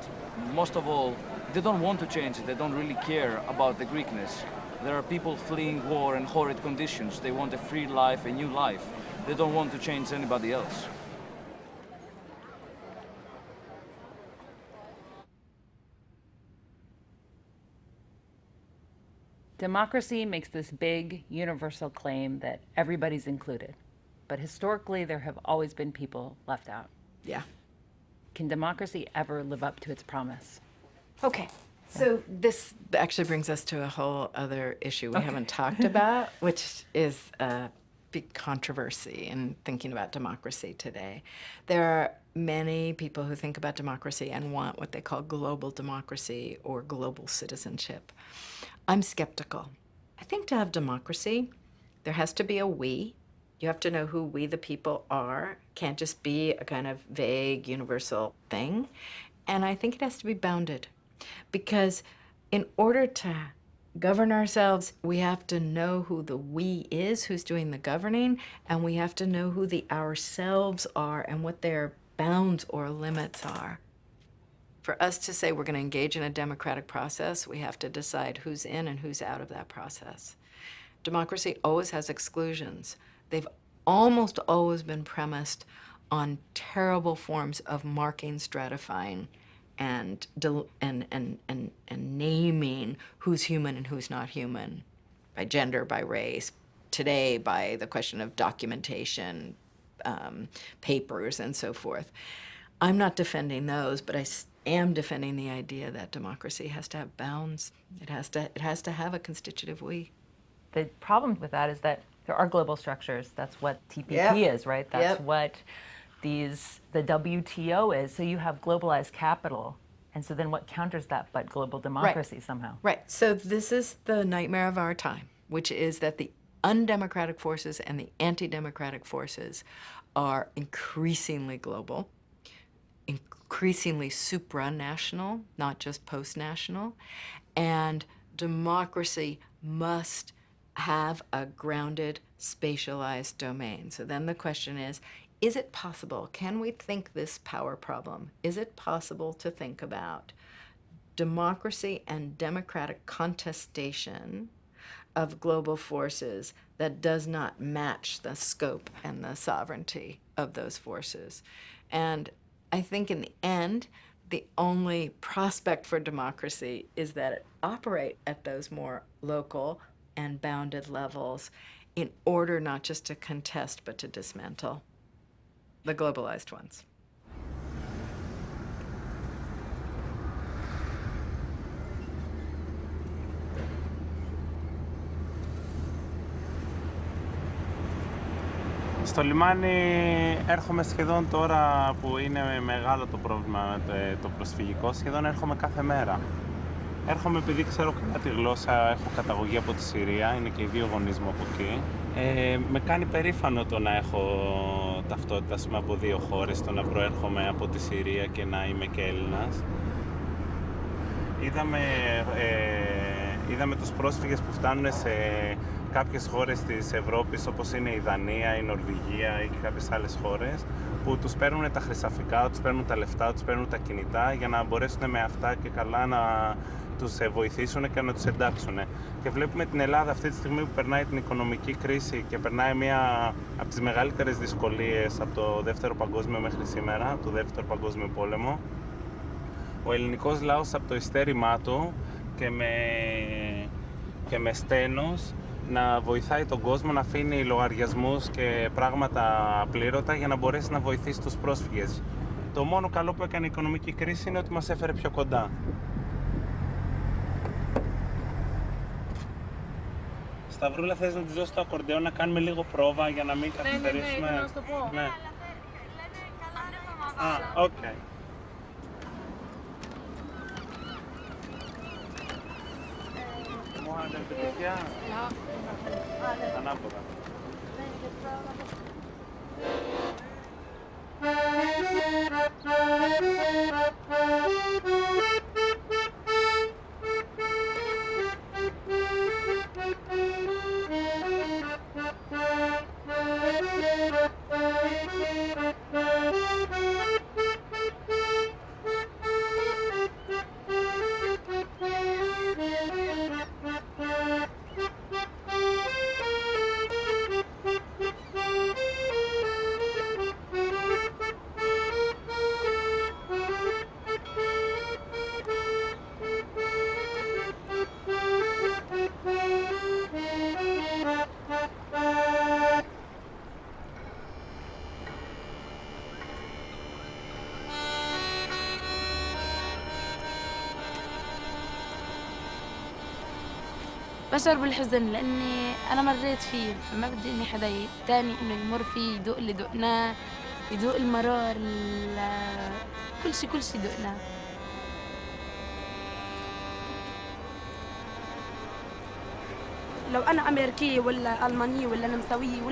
most of all, they don't want to change it. They don't really care about the Greekness. There are people fleeing war and horrid conditions. They want a free life, a new life. They don't want to change anybody else. Democracy makes this big, universal claim that everybody's included. But historically, there have always been people left out. Yeah. Can democracy ever live up to its promise? Okay. So this actually brings us to a whole other issue we haven't talked about, which is a big controversy in thinking about democracy today. There are many people who think about democracy and want what they call global democracy or global citizenship. I'm skeptical. I think to have democracy, there has to be a we. You have to know who we the people are. Can't just be a kind of vague, universal thing. And I think it has to be bounded. Because in order to govern ourselves, we have to know who the we is, who's doing the governing, and we have to know who the ourselves are and what their bounds or limits are. For us to say we're going to engage in a democratic process, we have to decide who's in and who's out of that process. Democracy always has exclusions. They've almost always been premised on terrible forms of marking, stratifying, and naming who's human and who's not human, by gender, by race, today by the question of documentation, papers, and so forth. I'm not defending those, but I am defending the idea that democracy has to have bounds. It has to have a constitutive we. The problem with that is that there are global structures. That's what TPP is, right? That's what the WTO is. So you have globalized capital. And so then what counters that but global democracy somehow? Right. So this is the nightmare of our time, which is that the undemocratic forces and the anti-democratic forces are increasingly global, increasingly supranational, not just post-national, and democracy must have a grounded, spatialized domain. So then the question is it possible? Can we think this power problem? Is it possible to think about democracy and democratic contestation of global forces that does not match the scope and the sovereignty of those forces? And I think in the end, The only prospect for democracy is that it operate at those more local and bounded levels in order not just to contest, but to dismantle the globalized ones. Στο λιμάνι έρχομαι σχεδόν τώρα που είναι μεγάλο το πρόβλημα με το προσφυγικό, σχεδόν έρχομαι κάθε μέρα. Έρχομαι επειδή ξέρω καλά τη γλώσσα, έχω καταγωγή από τη Συρία, είναι και οι δύο γονείς μου από εκεί. Με κάνει περήφανο το να έχω ταυτότητα από δύο χώρες, το να προέρχομαι από τη Συρία και να είμαι και Έλληνας. Είδαμε τους πρόσφυγες που φτάνουν σε κάποιες χώρες της Ευρώπης, όπως είναι η Δανία, η Νορβηγία ή και κάποιες άλλες χώρες, που τους παίρνουν τα χρυσαφικά, τους παίρνουν τα λεφτά, τους παίρνουν τα κινητά για να μπορέσουν με αυτά και καλά να τους βοηθήσουν και να τους εντάξουν. Και βλέπουμε την Ελλάδα αυτή τη στιγμή που περνάει την οικονομική κρίση και περνάει μία από τις μεγαλύτερες δυσκολίες από το Δεύτερο Παγκόσμιο μέχρι σήμερα, από το Δεύτερο Παγκόσμιο Πόλεμο. Ο ελληνικός λαός από το ειστέρημά του και με στένος να βοηθάει τον κόσμο, να αφήνει λογαριασμούς και πράγματα απλήρωτα για να μπορέσει να βοηθήσει τους πρόσφυγες. Το μόνο καλό που έκανε η οικονομική κρίση είναι ότι μας έφερε πιο κοντά. Σταυρούλα, θες να της δώσεις το ακορντεόν να κάνουμε λίγο πρόβα για να μην καθυστερήσουμε? Ναι, να σου το πω. Ναι. Α, οκ. Muhammad Al-Bidikya? لا. Ανάποδα. بشعر بالحزن لاني انا مريت فيه فما بدي اني حدا تاني انه يمر فيه يدوق اللي دقناه يدوق المرار كل شيء دقناه. لو انا امريكيه ولا المانيه ولا نمساويه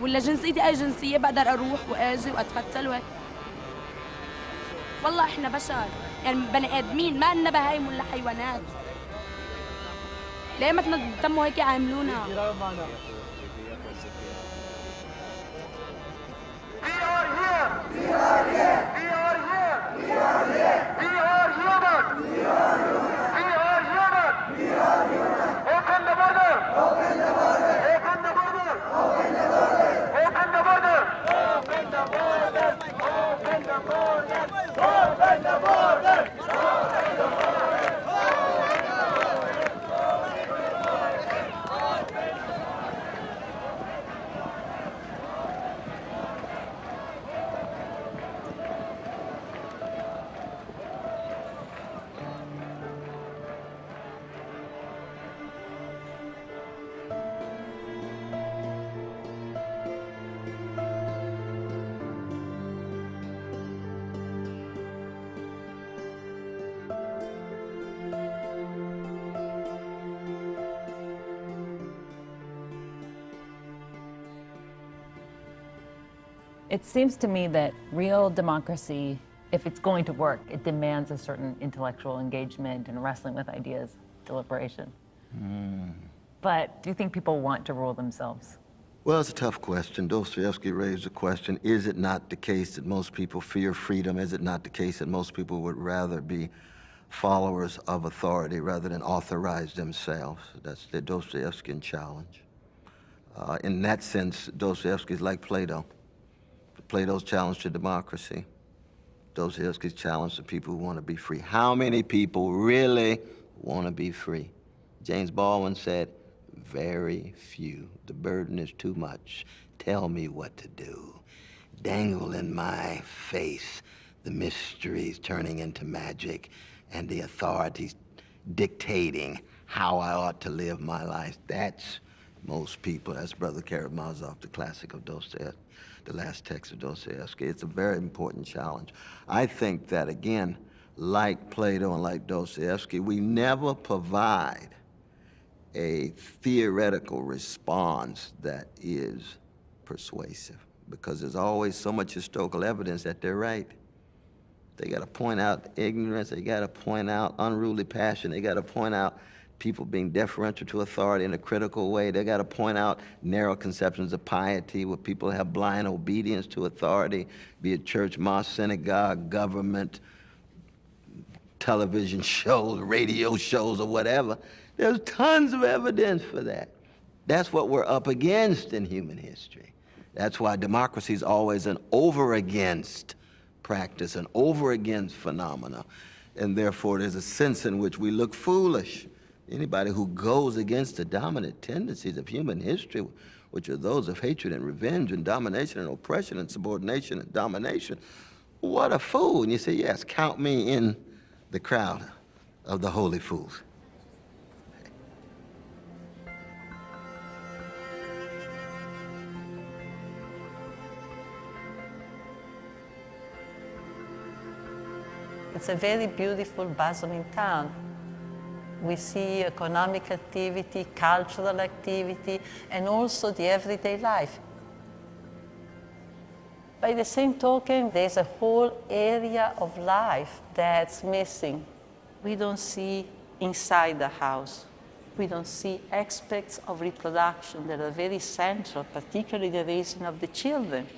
ولا جنسيتي اي جنسيه بقدر اروح واجي واتفتل والله احنا بشر يعني بني ادمين ما لنا بهايم ولا حيوانات. ليه ما تموا هيك يعاملونا؟ It seems to me that real democracy, if it's going to work, it demands a certain intellectual engagement and wrestling with ideas, deliberation. But do you think people want to rule themselves? Well, it's a tough question. Dostoevsky raised the question, is it not the case that most people fear freedom? Is it not the case that most people would rather be followers of authority rather than authorize themselves? That's the Dostoevskian challenge. In that sense, Dostoevsky is like Plato. Plato's challenge to democracy. Dostoevsky's challenge to people who want to be free. How many people really want to be free? James Baldwin said, very few. The burden is too much. Tell me what to do. Dangle in my face the mysteries turning into magic and the authorities dictating how I ought to live my life. That's most people. That's Brother Karamazov, the classic of Dostoevsky, the last text of Dostoevsky. It's a very important challenge. I think that, again, like Plato and like Dostoevsky, we never provide a theoretical response that is persuasive, because there's always so much historical evidence that they're right. They got to point out ignorance, they got to point out unruly passion, they got to point out people being deferential to authority in a critical way. They got to point out narrow conceptions of piety where people have blind obedience to authority, be it church, mosque, synagogue, government, television shows, radio shows, or whatever. There's tons of evidence for that. That's what we're up against in human history. That's why democracy is always an over-against practice, an over-against phenomena. And therefore, there's a sense in which we look foolish. Anybody who goes against the dominant tendencies of human history, which are those of hatred and revenge and domination and oppression and subordination and domination, what a fool. And you say, yes, count me in the crowd of the holy fools. It's a very beautiful, bustling town. We see economic activity, cultural activity, and also the everyday life. By the same token, there's a whole area of life that's missing. We don't see inside the house. We don't see aspects of reproduction that are very central, particularly the raising of the children.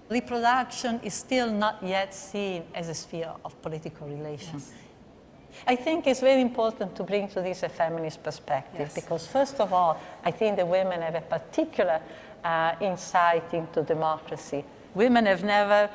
Reproduction is still not yet seen as a sphere of political relations. Yes. I think it's very important to bring to this a feminist perspective, yes, because first of all, I think the women have a particular insight into democracy. Women have never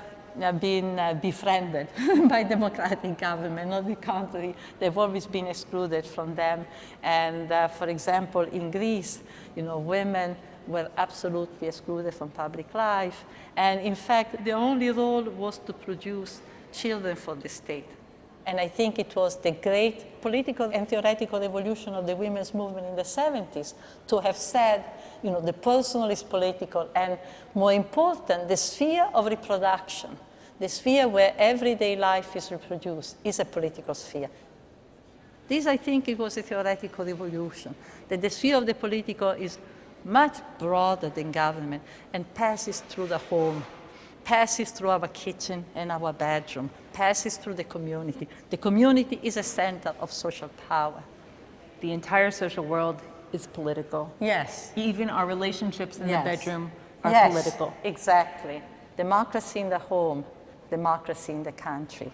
been befriended by democratic government. On the contrary, they've always been excluded from them. And for example, in Greece, women were absolutely excluded from public life. And in fact, the only role was to produce children for the state. And I think it was the great political and theoretical evolution of the women's movement in the 70s to have said, the personal is political, and more important, the sphere of reproduction, the sphere where everyday life is reproduced, is a political sphere. This, I think, it was a theoretical evolution, that the sphere of the political is much broader than government and passes through the home, passes through our kitchen and our bedroom, passes through the community. The community is a center of social power. The entire social world is political. Yes. Even our relationships in the bedroom are political. Exactly. Democracy in the home, democracy in the country.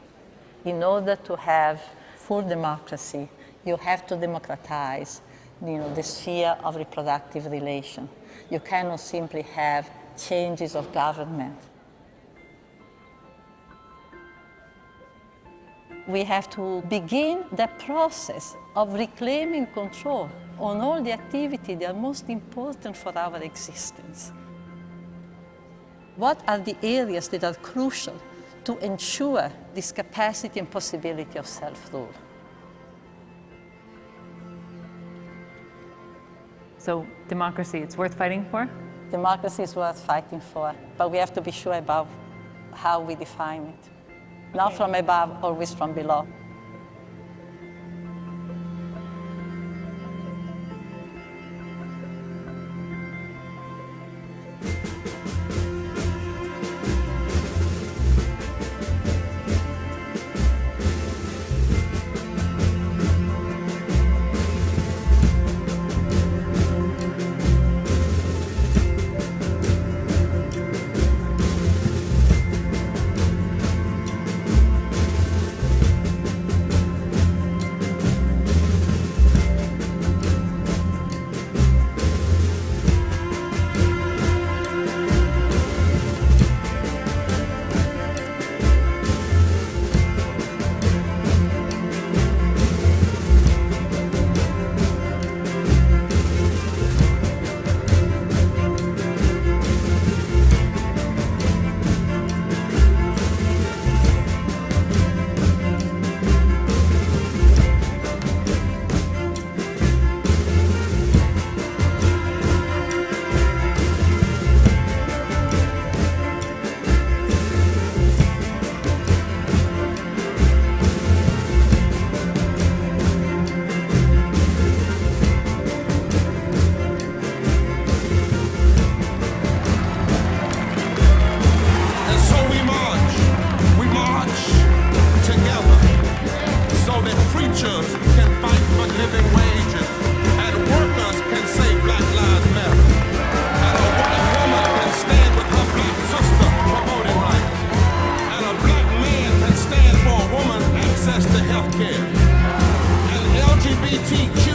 In order to have full democracy, you have to democratize the sphere of reproductive relation. You cannot simply have changes of government. We have to begin the process of reclaiming control on all the activities that are most important for our existence. What are the areas that are crucial to ensure this capacity and possibility of self-rule? So democracy, it's worth fighting for? Democracy is worth fighting for, but we have to be sure about how we define it. Not from above, always from below. if preachers can fight for living wages, and workers can say Black Lives Matter, and a white woman can stand with her black sister for voting rights, and a black man can stand for a woman's access to health care, and LGBTQ